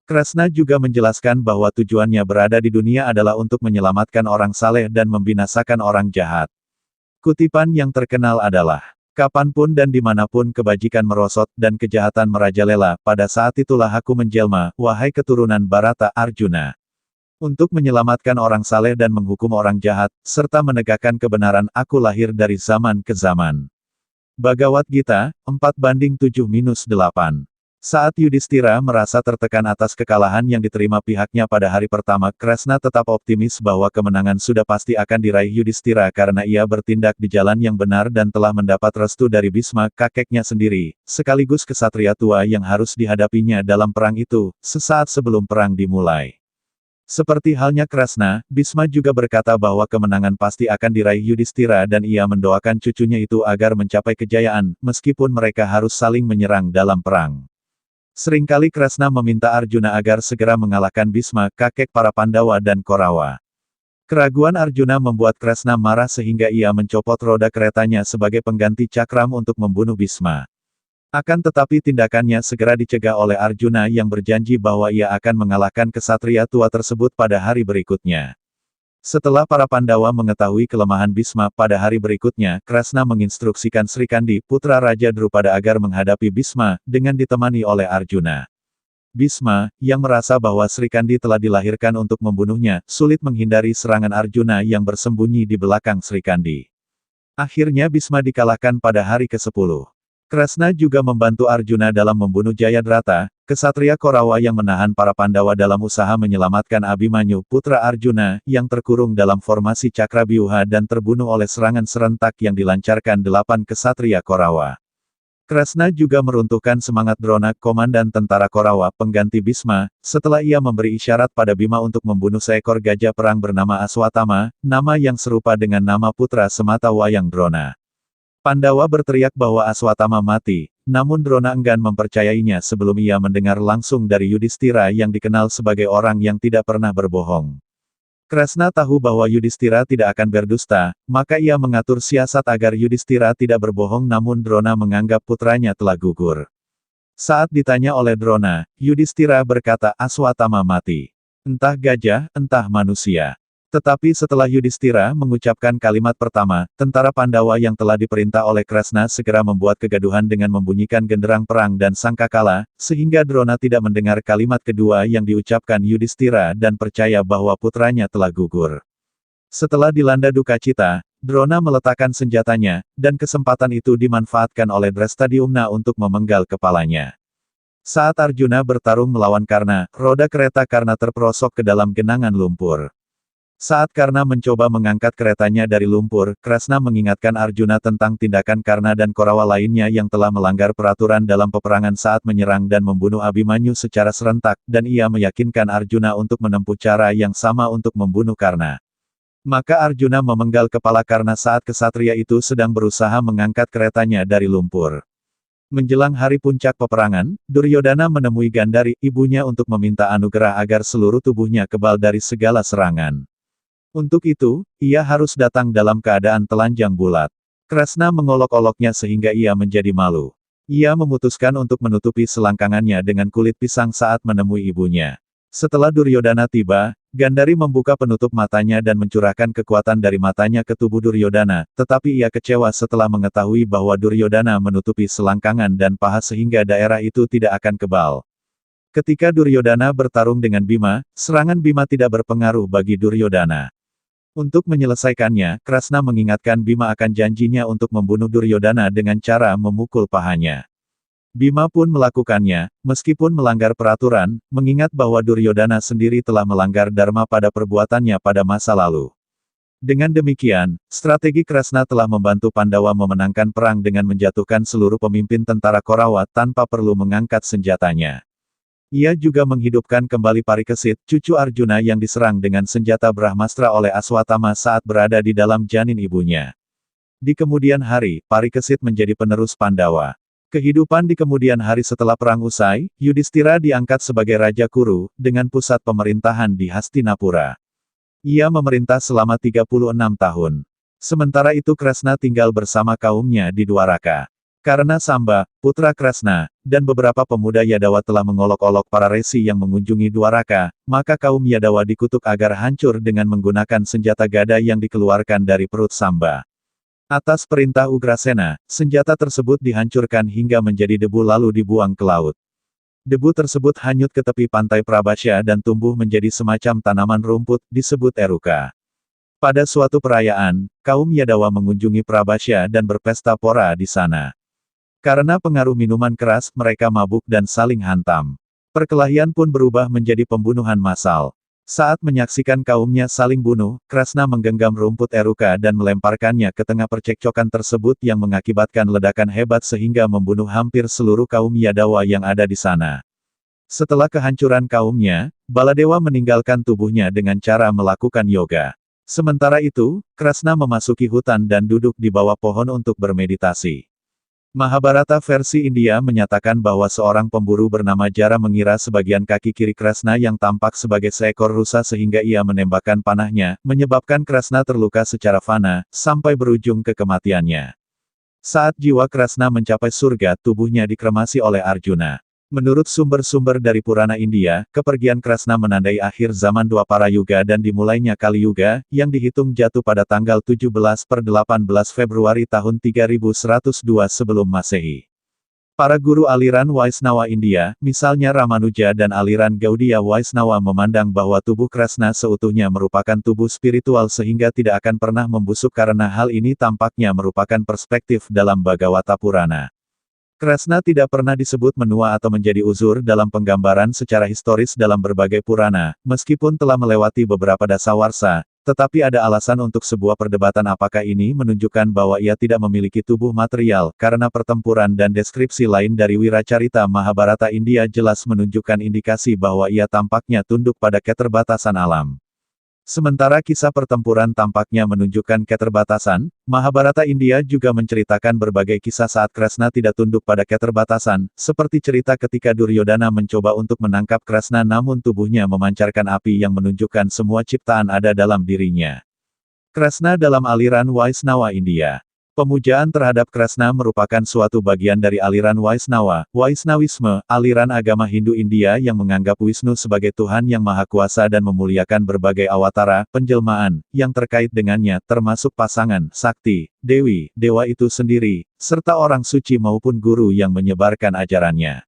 [SPEAKER 1] Kresna juga menjelaskan bahwa tujuannya berada di dunia adalah untuk menyelamatkan orang saleh dan membinasakan orang jahat. Kutipan yang terkenal adalah, kapanpun dan dimanapun kebajikan merosot dan kejahatan merajalela, pada saat itulah aku menjelma, wahai keturunan Bharata Arjuna. Untuk menyelamatkan orang saleh dan menghukum orang jahat, serta menegakkan kebenaran, aku lahir dari zaman ke zaman. Bhagavad Gita, 4:7-8. Saat Yudhistira merasa tertekan atas kekalahan yang diterima pihaknya pada hari pertama, Kresna tetap optimis bahwa kemenangan sudah pasti akan diraih Yudhistira karena ia bertindak di jalan yang benar dan telah mendapat restu dari Bhisma, kakeknya sendiri, sekaligus kesatria tua yang harus dihadapinya dalam perang itu, sesaat sebelum perang dimulai. Seperti halnya Kresna, Bhisma juga berkata bahwa kemenangan pasti akan diraih Yudhistira dan ia mendoakan cucunya itu agar mencapai kejayaan, meskipun mereka harus saling menyerang dalam perang. Seringkali Kresna meminta Arjuna agar segera mengalahkan Bhisma, kakek para Pandawa dan Korawa. Keraguan Arjuna membuat Kresna marah sehingga ia mencopot roda keretanya sebagai pengganti cakram untuk membunuh Bhisma. Akan tetapi tindakannya segera dicegah oleh Arjuna yang berjanji bahwa ia akan mengalahkan kesatria tua tersebut pada hari berikutnya. Setelah para Pandawa mengetahui kelemahan Bhisma pada hari berikutnya, Kresna menginstruksikan Srikandi, putra Raja Drupada agar menghadapi Bhisma, dengan ditemani oleh Arjuna. Bhisma, yang merasa bahwa Srikandi telah dilahirkan untuk membunuhnya, sulit menghindari serangan Arjuna yang bersembunyi di belakang Srikandi. Akhirnya Bhisma dikalahkan pada hari ke-10. Kresna juga membantu Arjuna dalam membunuh Jayadrata, kesatria Korawa yang menahan para Pandawa dalam usaha menyelamatkan Abhimanyu, putra Arjuna, yang terkurung dalam formasi Cakrabyuha dan terbunuh oleh serangan serentak yang dilancarkan 8 kesatria Korawa. Kresna juga meruntuhkan semangat Drona, komandan tentara Korawa, pengganti Bhisma, setelah ia memberi isyarat pada Bima untuk membunuh seekor gajah perang bernama Aswatama, nama yang serupa dengan nama putra semata wayang Drona. Pandawa berteriak bahwa Aswatama mati, namun Drona enggan mempercayainya sebelum ia mendengar langsung dari Yudhistira yang dikenal sebagai orang yang tidak pernah berbohong. Kresna tahu bahwa Yudhistira tidak akan berdusta, maka ia mengatur siasat agar Yudhistira tidak berbohong namun Drona menganggap putranya telah gugur. Saat ditanya oleh Drona, Yudhistira berkata Aswatama mati. Entah gajah, entah manusia. Tetapi setelah Yudhistira mengucapkan kalimat pertama, tentara Pandawa yang telah diperintah oleh Kresna segera membuat kegaduhan dengan membunyikan genderang perang dan sangkakala, sehingga Drona tidak mendengar kalimat kedua yang diucapkan Yudhistira dan percaya bahwa putranya telah gugur. Setelah dilanda duka cita, Drona meletakkan senjatanya, dan kesempatan itu dimanfaatkan oleh Drestadyumna untuk memenggal kepalanya. Saat Arjuna bertarung melawan Karna, roda kereta Karna terperosok ke dalam genangan lumpur. Saat Karna mencoba mengangkat keretanya dari lumpur, Kresna mengingatkan Arjuna tentang tindakan Karna dan Korawa lainnya yang telah melanggar peraturan dalam peperangan saat menyerang dan membunuh Abhimanyu secara serentak, dan ia meyakinkan Arjuna untuk menempuh cara yang sama untuk membunuh Karna. Maka Arjuna memenggal kepala Karna saat kesatria itu sedang berusaha mengangkat keretanya dari lumpur. Menjelang hari puncak peperangan, Duryodhana menemui Gandhari, ibunya untuk meminta anugerah agar seluruh tubuhnya kebal dari segala serangan. Untuk itu, ia harus datang dalam keadaan telanjang bulat. Kresna mengolok-oloknya sehingga ia menjadi malu. Ia memutuskan untuk menutupi selangkangannya dengan kulit pisang saat menemui ibunya. Setelah Duryodhana tiba, Gandhari membuka penutup matanya dan mencurahkan kekuatan dari matanya ke tubuh Duryodhana, tetapi ia kecewa setelah mengetahui bahwa Duryodhana menutupi selangkangan dan paha sehingga daerah itu tidak akan kebal. Ketika Duryodhana bertarung dengan Bima, serangan Bima tidak berpengaruh bagi Duryodhana. Untuk menyelesaikannya, Kresna mengingatkan Bima akan janjinya untuk membunuh Duryodhana dengan cara memukul pahanya. Bima pun melakukannya, meskipun melanggar peraturan, mengingat bahwa Duryodhana sendiri telah melanggar dharma pada perbuatannya pada masa lalu. Dengan demikian, strategi Kresna telah membantu Pandawa memenangkan perang dengan menjatuhkan seluruh pemimpin tentara Korawa tanpa perlu mengangkat senjatanya. Ia juga menghidupkan kembali Parikesit, cucu Arjuna yang diserang dengan senjata Brahmastra oleh Aswatama saat berada di dalam janin ibunya. Di kemudian hari, Parikesit menjadi penerus Pandawa. Kehidupan di kemudian hari setelah perang usai, Yudhistira diangkat sebagai Raja Kuru, dengan pusat pemerintahan di Hastinapura. Ia memerintah selama 36 tahun. Sementara itu Kresna tinggal bersama kaumnya di Dwaraka. Karena Samba, putra Kresna, dan beberapa pemuda Yadawa telah mengolok-olok para resi yang mengunjungi Dwaraka, maka kaum Yadawa dikutuk agar hancur dengan menggunakan senjata gada yang dikeluarkan dari perut Samba. Atas perintah Ugrasena, senjata tersebut dihancurkan hingga menjadi debu lalu dibuang ke laut. Debu tersebut hanyut ke tepi pantai Prabhasya dan tumbuh menjadi semacam tanaman rumput, disebut eruka. Pada suatu perayaan, kaum Yadawa mengunjungi Prabasya dan berpesta pora di sana. Karena pengaruh minuman keras, mereka mabuk dan saling hantam. Perkelahian pun berubah menjadi pembunuhan massal. Saat menyaksikan kaumnya saling bunuh, Krasna menggenggam rumput eruka dan melemparkannya ke tengah percekcokan tersebut yang mengakibatkan ledakan hebat sehingga membunuh hampir seluruh kaum Yadawa yang ada di sana. Setelah kehancuran kaumnya, Baladewa meninggalkan tubuhnya dengan cara melakukan yoga. Sementara itu, Krasna memasuki hutan dan duduk di bawah pohon untuk bermeditasi. Mahabharata versi India menyatakan bahwa seorang pemburu bernama Jara mengira sebagian kaki kiri Krasna yang tampak sebagai seekor rusa sehingga ia menembakkan panahnya, menyebabkan Krasna terluka secara fana, sampai berujung ke kematiannya. Saat jiwa Krasna mencapai surga, tubuhnya dikremasi oleh Arjuna. Menurut sumber-sumber dari Purana India, kepergian Krasna menandai akhir zaman Dwapara Yuga dan dimulainya Kali Yuga, yang dihitung jatuh pada tanggal 17/18 Februari tahun 3102 sebelum Masehi. Para guru aliran Vaishnava India, misalnya Ramanuja dan aliran Gaudiya Vaishnava memandang bahwa tubuh Krasna seutuhnya merupakan tubuh spiritual sehingga tidak akan pernah membusuk karena hal ini tampaknya merupakan perspektif dalam Bhagavata Purana. Krasna tidak pernah disebut menua atau menjadi uzur dalam penggambaran secara historis dalam berbagai Purana, meskipun telah melewati beberapa dasawarsa, tetapi ada alasan untuk sebuah perdebatan apakah ini menunjukkan bahwa ia tidak memiliki tubuh material, karena pertempuran dan deskripsi lain dari Wiracarita Mahabharata India jelas menunjukkan indikasi bahwa ia tampaknya tunduk pada keterbatasan alam. Sementara kisah pertempuran tampaknya menunjukkan keterbatasan, Mahabharata India juga menceritakan berbagai kisah saat Krasna tidak tunduk pada keterbatasan, seperti cerita ketika Duryodhana mencoba untuk menangkap Krasna namun tubuhnya memancarkan api yang menunjukkan semua ciptaan ada dalam dirinya. Krasna dalam aliran Vaishnava India. Pemujaan terhadap Krasna merupakan suatu bagian dari aliran Vaishnava, Vaishnavisme, aliran agama Hindu India yang menganggap Wisnu sebagai Tuhan yang Maha Kuasa dan memuliakan berbagai awatara, penjelmaan, yang terkait dengannya, termasuk pasangan, sakti, dewi, dewa itu sendiri, serta orang suci maupun guru yang menyebarkan ajarannya.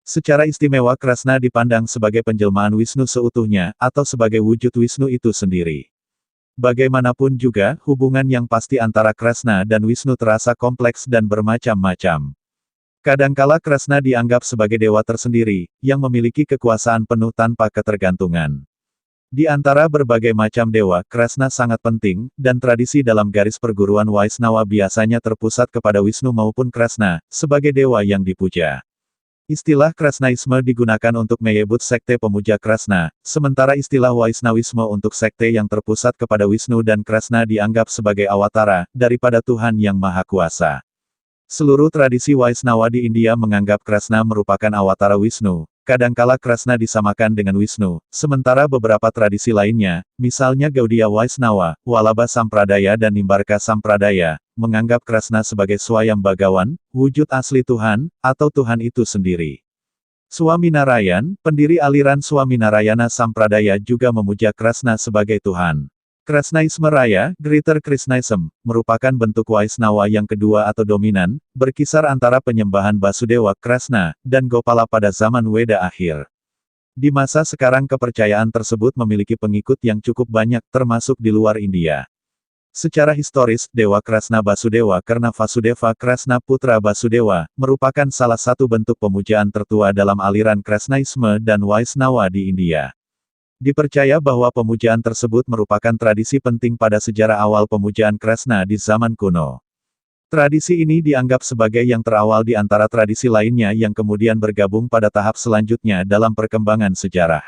[SPEAKER 1] Secara istimewa Krasna dipandang sebagai penjelmaan Wisnu seutuhnya, atau sebagai wujud Wisnu itu sendiri. Bagaimanapun juga, hubungan yang pasti antara Krasna dan Wisnu terasa kompleks dan bermacam-macam. Kadangkala Krasna dianggap sebagai dewa tersendiri, yang memiliki kekuasaan penuh tanpa ketergantungan. Di antara berbagai macam dewa, Krasna sangat penting, dan tradisi dalam garis perguruan Vaishnava biasanya terpusat kepada Wisnu maupun Krasna, sebagai dewa yang dipuja. Istilah Krasnaisme digunakan untuk menyebut sekte pemuja Krasna, sementara istilah Vaishnavisme untuk sekte yang terpusat kepada Wisnu dan Krasna dianggap sebagai awatara, daripada Tuhan yang Maha Kuasa. Seluruh tradisi Vaishnava di India menganggap Krasna merupakan awatara Wisnu, kadangkala Krasna disamakan dengan Wisnu, sementara beberapa tradisi lainnya, misalnya Gaudiya Vaishnava, Walabha Sampradaya dan Nimbarka Sampradaya, menganggap Krasna sebagai Swayam Bhagawan, wujud asli Tuhan, atau Tuhan itu sendiri. Swaminarayan, pendiri aliran Swaminarayana Sampradaya juga memuja Krasna sebagai Tuhan. Krasnaisme Raya, Greater Krishnaism, merupakan bentuk Vaishnava yang kedua atau dominan, berkisar antara penyembahan Basudewa, Krasna, dan Gopala pada zaman Weda akhir. Di masa sekarang kepercayaan tersebut memiliki pengikut yang cukup banyak, termasuk di luar India. Secara historis, Dewa Krasna Basudewa karena Vasudeva Krasna Putra Basudewa, merupakan salah satu bentuk pemujaan tertua dalam aliran Krasnaisme dan Vaishnava di India. Dipercaya bahwa pemujaan tersebut merupakan tradisi penting pada sejarah awal pemujaan Krasna di zaman kuno. Tradisi ini dianggap sebagai yang terawal di antara tradisi lainnya yang kemudian bergabung pada tahap selanjutnya dalam perkembangan sejarah.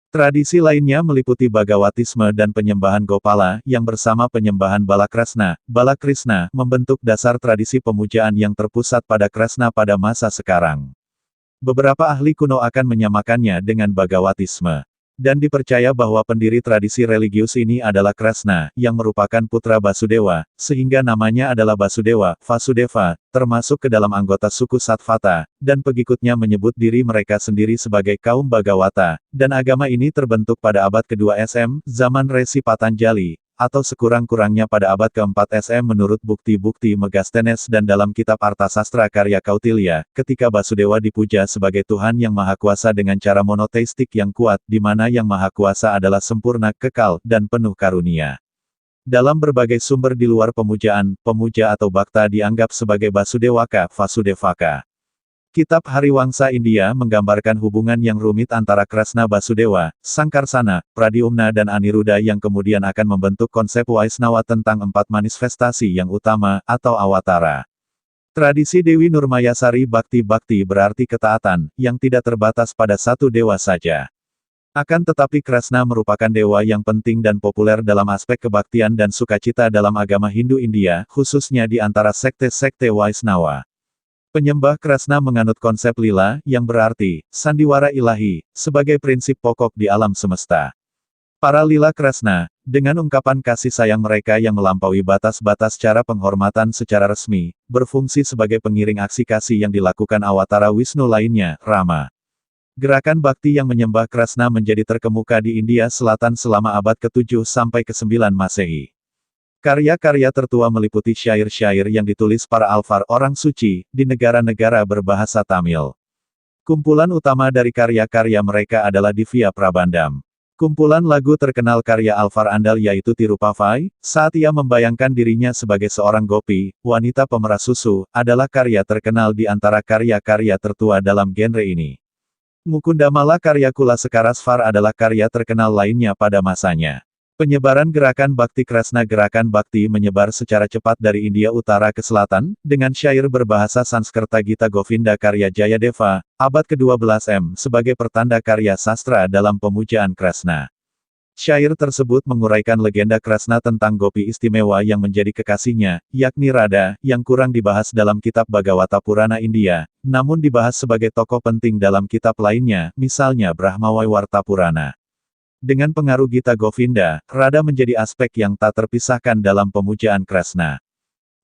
[SPEAKER 1] Tradisi lainnya meliputi Bhagavatisme dan penyembahan Gopala, yang bersama penyembahan Balakrishna, membentuk dasar tradisi pemujaan yang terpusat pada Krasna pada masa sekarang. Beberapa ahli kuno akan menyamakannya dengan Bhagavatisme. Dan dipercaya bahwa pendiri tradisi religius ini adalah Krasna, yang merupakan putra Basudewa, sehingga namanya adalah Basudewa, Vasudeva, termasuk ke dalam anggota suku Satvata, dan pengikutnya menyebut diri mereka sendiri sebagai kaum Bhagawata, dan agama ini terbentuk pada abad kedua SM, zaman Resi Patanjali, atau sekurang-kurangnya pada abad keempat SM menurut bukti-bukti Megasthenes dan dalam kitab Arthasastra karya Kautilya, ketika Basudewa dipuja sebagai Tuhan yang Maha Kuasa dengan cara monoteistik yang kuat, di mana yang Maha Kuasa adalah sempurna, kekal, dan penuh karunia. Dalam berbagai sumber di luar pemujaan, pemuja atau bhakta dianggap sebagai Basudevaka, Vasudevaka. Kitab Hariwangsa India menggambarkan hubungan yang rumit antara Krishna Basudewa, Sangkarsana, Pradyumna dan Aniruddha yang kemudian akan membentuk konsep Vaisnava tentang 4 manifestasi yang utama, atau awatara. Tradisi Dewi Nurmayasari Bhakti berarti ketaatan, yang tidak terbatas pada satu dewa saja. Akan tetapi Krishna merupakan dewa yang penting dan populer dalam aspek kebaktian dan sukacita dalam agama Hindu India, khususnya di antara sekte-sekte Vaisnava. Penyembah Krishna menganut konsep lila, yang berarti, sandiwara ilahi, sebagai prinsip pokok di alam semesta. Para lila Krishna, dengan ungkapan kasih sayang mereka yang melampaui batas-batas cara penghormatan secara resmi, berfungsi sebagai pengiring aksi kasih yang dilakukan awatara Wisnu lainnya, Rama. Gerakan bakti yang menyembah Krishna menjadi terkemuka di India Selatan selama abad ke-7 sampai ke-9 Masehi. Karya-karya tertua meliputi syair-syair yang ditulis para alvar orang suci, di negara-negara berbahasa Tamil. Kumpulan utama dari karya-karya mereka adalah Divya Prabandham. Kumpulan lagu terkenal karya alvar andal yaitu Tirupavai, saat ia membayangkan dirinya sebagai seorang gopi, wanita pemeras susu, adalah karya terkenal di antara karya-karya tertua dalam genre ini. Mukundamala karya Kulasekarasvar adalah karya terkenal lainnya pada masanya. Penyebaran gerakan Bakti Krishna. Gerakan Bakti menyebar secara cepat dari India Utara ke Selatan, dengan syair berbahasa Sanskerta Gita Govinda karya Jayadeva, abad ke-12 M sebagai pertanda karya sastra dalam pemujaan Krishna. Syair tersebut menguraikan legenda Krishna tentang gopi istimewa yang menjadi kekasihnya, yakni Radha, yang kurang dibahas dalam kitab Bhagavata Purana India, namun dibahas sebagai tokoh penting dalam kitab lainnya, misalnya Brahmawaiwarta Purana. Dengan pengaruh Gita Govinda, Radha menjadi aspek yang tak terpisahkan dalam pemujaan Krishna.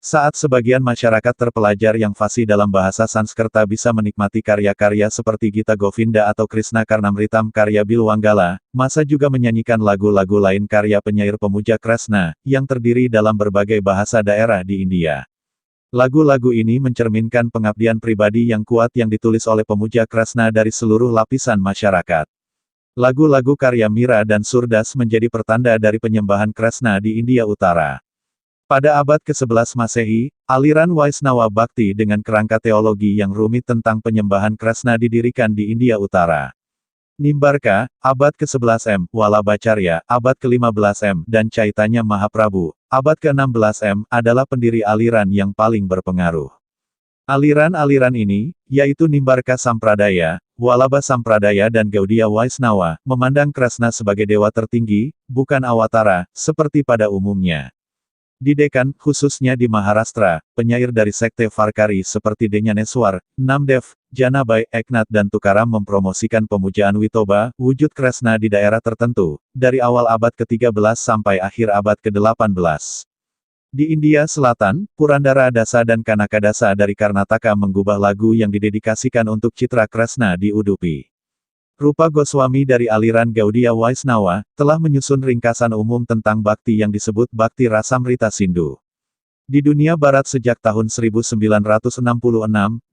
[SPEAKER 1] Saat sebagian masyarakat terpelajar yang fasih dalam bahasa Sanskerta bisa menikmati karya-karya seperti Gita Govinda atau Krishna Karnamritam karya Bilwanggala, masa juga menyanyikan lagu-lagu lain karya penyair pemuja Krishna, yang terdiri dalam berbagai bahasa daerah di India. Lagu-lagu ini mencerminkan pengabdian pribadi yang kuat yang ditulis oleh pemuja Krishna dari seluruh lapisan masyarakat. Lagu-lagu karya Mira dan Surdas menjadi pertanda dari penyembahan Krishna di India Utara. Pada abad ke-11 Masehi, aliran Vaisnava Bhakti dengan kerangka teologi yang rumit tentang penyembahan Krishna didirikan di India Utara. Nimbarka, abad ke-11 M, Walabhacarya, abad ke-15 M, dan Caitanya Mahaprabhu, abad ke-16 M, adalah pendiri aliran yang paling berpengaruh. Aliran-aliran ini, yaitu Nimbarka Sampradaya, Walabha Sampradaya dan Gaudiya Vaisnava, memandang Krishna sebagai dewa tertinggi, bukan awatara, seperti pada umumnya. Di Deccan, khususnya di Maharashtra, penyair dari sekte Varkari seperti Dnyaneshwar, Namdev, Janabai, Eknath dan Tukaram mempromosikan pemujaan Witoba, wujud Krishna di daerah tertentu, dari awal abad ke-13 sampai akhir abad ke-18. Di India Selatan, Purandara Dasa dan Kanakadasa dari Karnataka menggubah lagu yang didedikasikan untuk citra Krishna di Udupi. Rupa Goswami dari aliran Gaudiya Vaisnava, telah menyusun ringkasan umum tentang Bhakti yang disebut Bhakti Rasamrita Sindhu. Di dunia barat sejak tahun 1966,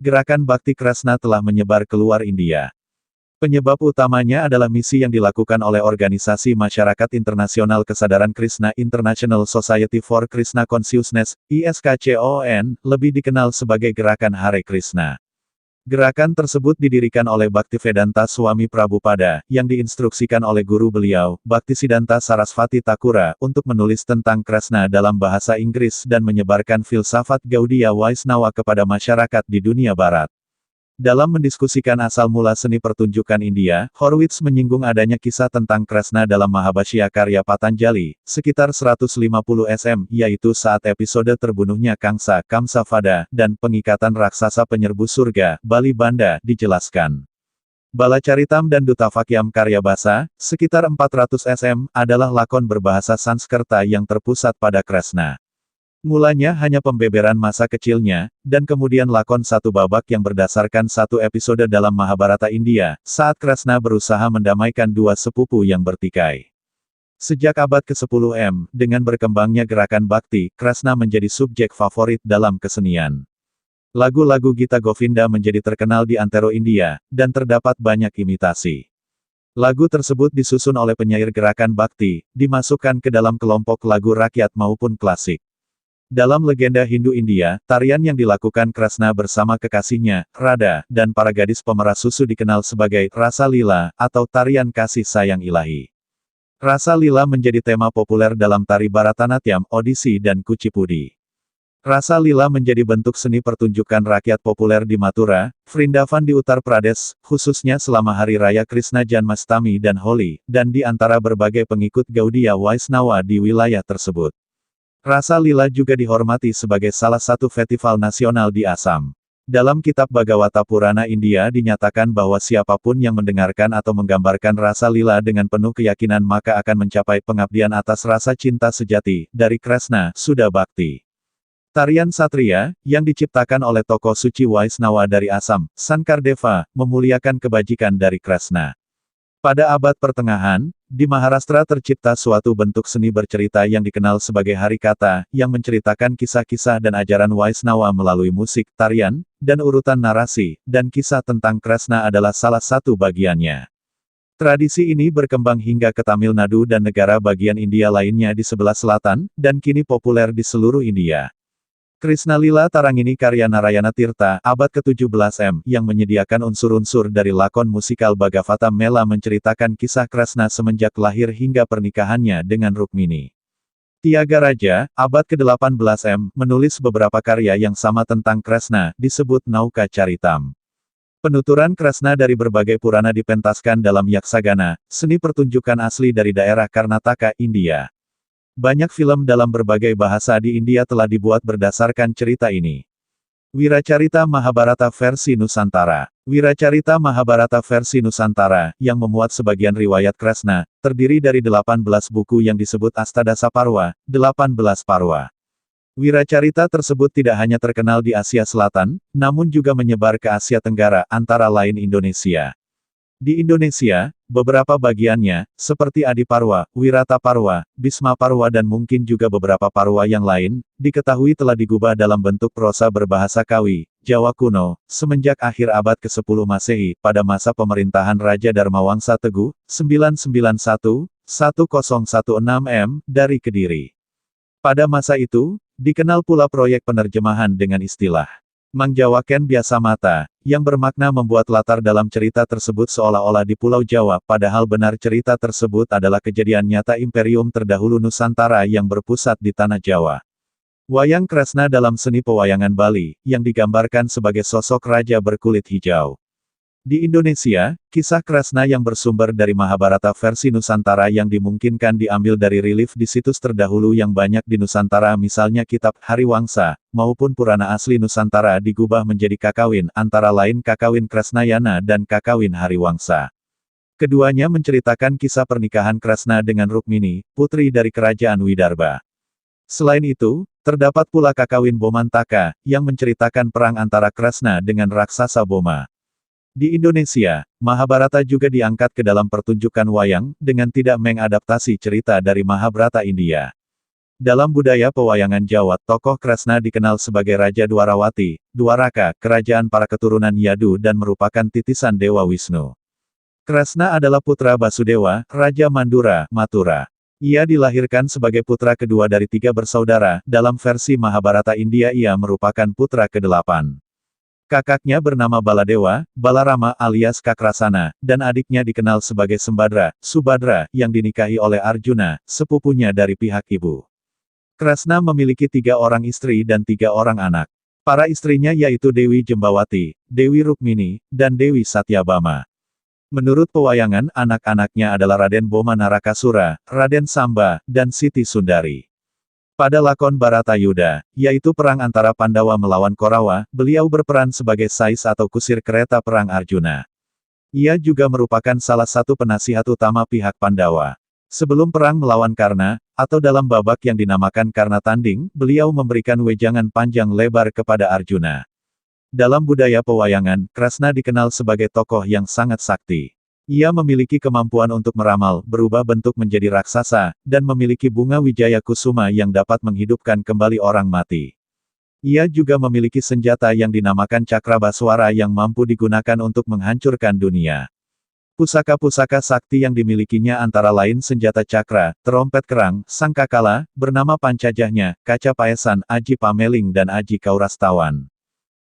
[SPEAKER 1] gerakan Bhakti Krishna telah menyebar keluar India. Penyebab utamanya adalah misi yang dilakukan oleh Organisasi Masyarakat Internasional Kesadaran Krishna International Society for Krishna Consciousness, ISKCON, lebih dikenal sebagai Gerakan Hare Krishna. Gerakan tersebut didirikan oleh Bhaktivedanta Swami Prabhupada, yang diinstruksikan oleh guru beliau, Bhaktisiddhanta Sarasvati Thakura, untuk menulis tentang Krishna dalam bahasa Inggris dan menyebarkan filsafat Gaudiya Vaisnava kepada masyarakat di dunia barat. Dalam mendiskusikan asal mula seni pertunjukan India, Horwitz menyinggung adanya kisah tentang Krishna dalam Mahabhashya karya Patanjali, sekitar 150 SM, yaitu saat episode terbunuhnya Kangsa, Kamsavada, dan pengikatan raksasa penyerbu surga, Bali Banda, dijelaskan. Balacaritam dan Dutavakyam karya Basa, sekitar 400 SM, adalah lakon berbahasa Sanskerta yang terpusat pada Krishna. Mulanya hanya pembeberan masa kecilnya, dan kemudian lakon satu babak yang berdasarkan satu episode dalam Mahabharata India, saat Krishna berusaha mendamaikan dua sepupu yang bertikai. Sejak abad ke-10 M, dengan berkembangnya gerakan Bhakti, Krishna menjadi subjek favorit dalam kesenian. Lagu-lagu Gita Govinda menjadi terkenal di antero India, dan terdapat banyak imitasi. Lagu tersebut disusun oleh penyair gerakan bakti, dimasukkan ke dalam kelompok lagu rakyat maupun klasik. Dalam legenda Hindu India, tarian yang dilakukan Krishna bersama kekasihnya, Radha, dan para gadis pemeras susu dikenal sebagai Rasa Lila, atau tarian kasih sayang ilahi. Rasa Lila menjadi tema populer dalam tari Bharatanatyam, Odissi dan Kuchipudi. Rasa Lila menjadi bentuk seni pertunjukan rakyat populer di Mathura, Vrindavan di Uttar Pradesh, khususnya selama Hari Raya Krishna Janmashtami dan Holi, dan di antara berbagai pengikut Gaudiya Vaishnava di wilayah tersebut. Rasa Lila juga dihormati sebagai salah satu festival nasional di Assam. Dalam kitab Bhagavata Purana India dinyatakan bahwa siapapun yang mendengarkan atau menggambarkan rasa lila dengan penuh keyakinan maka akan mencapai pengabdian atas rasa cinta sejati, dari Krishna, Suda Bhakti. Tarian Satria, yang diciptakan oleh tokoh suci Vaishnava dari Assam, Sankardeva, memuliakan kebajikan dari Krishna. Pada abad pertengahan, di Maharashtra tercipta suatu bentuk seni bercerita yang dikenal sebagai Harikatha, yang menceritakan kisah-kisah dan ajaran Vaishnava melalui musik, tarian, dan urutan narasi, dan kisah tentang Krishna adalah salah satu bagiannya. Tradisi ini berkembang hingga ke Tamil Nadu dan negara bagian India lainnya di sebelah selatan, dan kini populer di seluruh India. Krishna Lila Tarangini karya Narayana Tirta, abad ke-17 M, yang menyediakan unsur-unsur dari lakon musikal Bhagavata Mela menceritakan kisah Krishna semenjak lahir hingga pernikahannya dengan Rukmini. Tyagaraja, abad ke-18 M, menulis beberapa karya yang sama tentang Krishna, disebut Nauka Caritam. Penuturan Krishna dari berbagai Purana dipentaskan dalam Yaksagana, seni pertunjukan asli dari daerah Karnataka, India. Banyak film dalam berbagai bahasa di India telah dibuat berdasarkan cerita ini. Wiracarita Mahabharata versi Nusantara. Wiracarita Mahabharata versi Nusantara, yang memuat sebagian riwayat Krishna, terdiri dari 18 buku yang disebut Astadasa Parwa, 18 Parwa. Wiracarita tersebut tidak hanya terkenal di Asia Selatan, namun juga menyebar ke Asia Tenggara, antara lain Indonesia. Di Indonesia, beberapa bagiannya, seperti Adi Parwa, Wirata Parwa, Bisma Parwa dan mungkin juga beberapa parwa yang lain, diketahui telah digubah dalam bentuk prosa berbahasa Kawi, Jawa kuno, semenjak akhir abad ke-10 Masehi, pada masa pemerintahan Raja Dharmawangsa Teguh, 991-1016 M, dari Kediri. Pada masa itu, dikenal pula proyek penerjemahan dengan istilah Mangjawaken Biasa Mata, yang bermakna membuat latar dalam cerita tersebut seolah-olah di Pulau Jawa, padahal benar cerita tersebut adalah kejadian nyata imperium terdahulu Nusantara yang berpusat di Tanah Jawa. Wayang Krishna dalam seni pewayangan Bali, yang digambarkan sebagai sosok raja berkulit hijau. Di Indonesia, kisah Krishna yang bersumber dari Mahabharata versi Nusantara yang dimungkinkan diambil dari relief di situs terdahulu yang banyak di Nusantara misalnya kitab Hariwangsa, maupun Purana asli Nusantara digubah menjadi kakawin, antara lain Kakawin Krishnayana dan Kakawin Hariwangsa. Keduanya menceritakan kisah pernikahan Krishna dengan Rukmini, putri dari kerajaan Widarbha. Selain itu, terdapat pula Kakawin Bomantaka, yang menceritakan perang antara Krishna dengan raksasa Boma. Di Indonesia, Mahabharata juga diangkat ke dalam pertunjukan wayang, dengan tidak mengadaptasi cerita dari Mahabharata India. Dalam budaya pewayangan Jawa, tokoh Krishna dikenal sebagai Raja Dwarawati, Dwaraka, kerajaan para keturunan Yadu dan merupakan titisan Dewa Wisnu. Krishna adalah putra Basudewa, Raja Mandura, Mathura. Ia dilahirkan sebagai putra kedua dari 3 bersaudara, dalam versi Mahabharata India ia merupakan putra ke-8. Kakaknya bernama Baladewa, Balarama alias Kakrasana, dan adiknya dikenal sebagai Sembadra, Subadra, yang dinikahi oleh Arjuna, sepupunya dari pihak ibu. Krishna memiliki 3 orang istri dan 3 orang anak. Para istrinya yaitu Dewi Jembawati, Dewi Rukmini, dan Dewi Satyabama. Menurut pewayangan, anak-anaknya adalah Raden Boma Narakasura, Raden Samba, dan Siti Sundari. Pada lakon Baratayuda, yaitu perang antara Pandawa melawan Korawa, beliau berperan sebagai sais atau kusir kereta perang Arjuna. Ia juga merupakan salah satu penasihat utama pihak Pandawa. Sebelum perang melawan Karna, atau dalam babak yang dinamakan Karna Tanding, beliau memberikan wejangan panjang lebar kepada Arjuna. Dalam budaya pewayangan, Krishna dikenal sebagai tokoh yang sangat sakti. Ia memiliki kemampuan untuk meramal, berubah bentuk menjadi raksasa, dan memiliki bunga Wijaya Kusuma yang dapat menghidupkan kembali orang mati. Ia juga memiliki senjata yang dinamakan Cakra Baswara yang mampu digunakan untuk menghancurkan dunia. Pusaka-pusaka sakti yang dimilikinya antara lain senjata cakra, terompet kerang, sangkakala, bernama Pancajahnya, kaca paesan, aji pameling dan aji kaurastawan.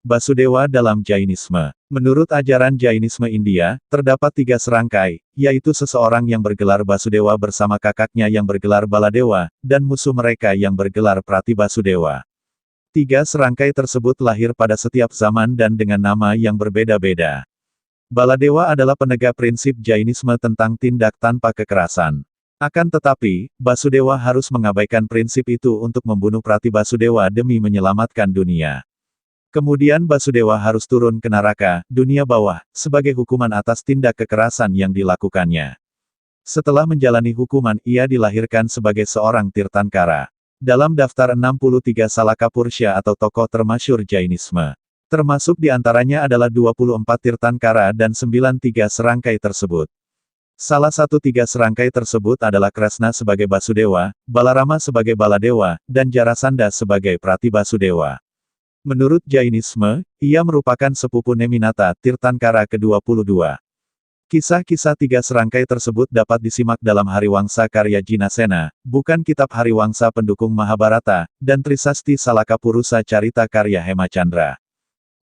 [SPEAKER 1] Basudewa dalam Jainisme. Menurut ajaran Jainisme India, terdapat 3 serangkai, yaitu seseorang yang bergelar Basudewa bersama kakaknya yang bergelar Baladewa, dan musuh mereka yang bergelar Pratibasudewa. 3 serangkai tersebut lahir pada setiap zaman dan dengan nama yang berbeda-beda. Baladewa adalah penegak prinsip Jainisme tentang tindak tanpa kekerasan. Akan tetapi, Basudewa harus mengabaikan prinsip itu untuk membunuh Pratibasudewa demi menyelamatkan dunia. Kemudian Basudewa harus turun ke neraka, dunia bawah, sebagai hukuman atas tindak kekerasan yang dilakukannya. Setelah menjalani hukuman ia dilahirkan sebagai seorang Tirtankara. Dalam daftar 63 Salaka Pursha atau tokoh termasyhur Jainisme. Termasuk di antaranya adalah 24 Tirtankara dan 93 serangkai tersebut. Salah satu 3 serangkai tersebut adalah Kresna sebagai Basudewa, Balarama sebagai Baladewa, dan Jarasandha sebagai Pratibasudewa. Menurut Jainisme, ia merupakan sepupu Neminata, Tirtankara ke-22. Kisah-kisah 3 serangkai tersebut dapat disimak dalam Hariwangsa karya Jinasena, bukan kitab Hariwangsa pendukung Mahabharata, dan Trisasti Salaka Purusa Carita karya Hemacandra.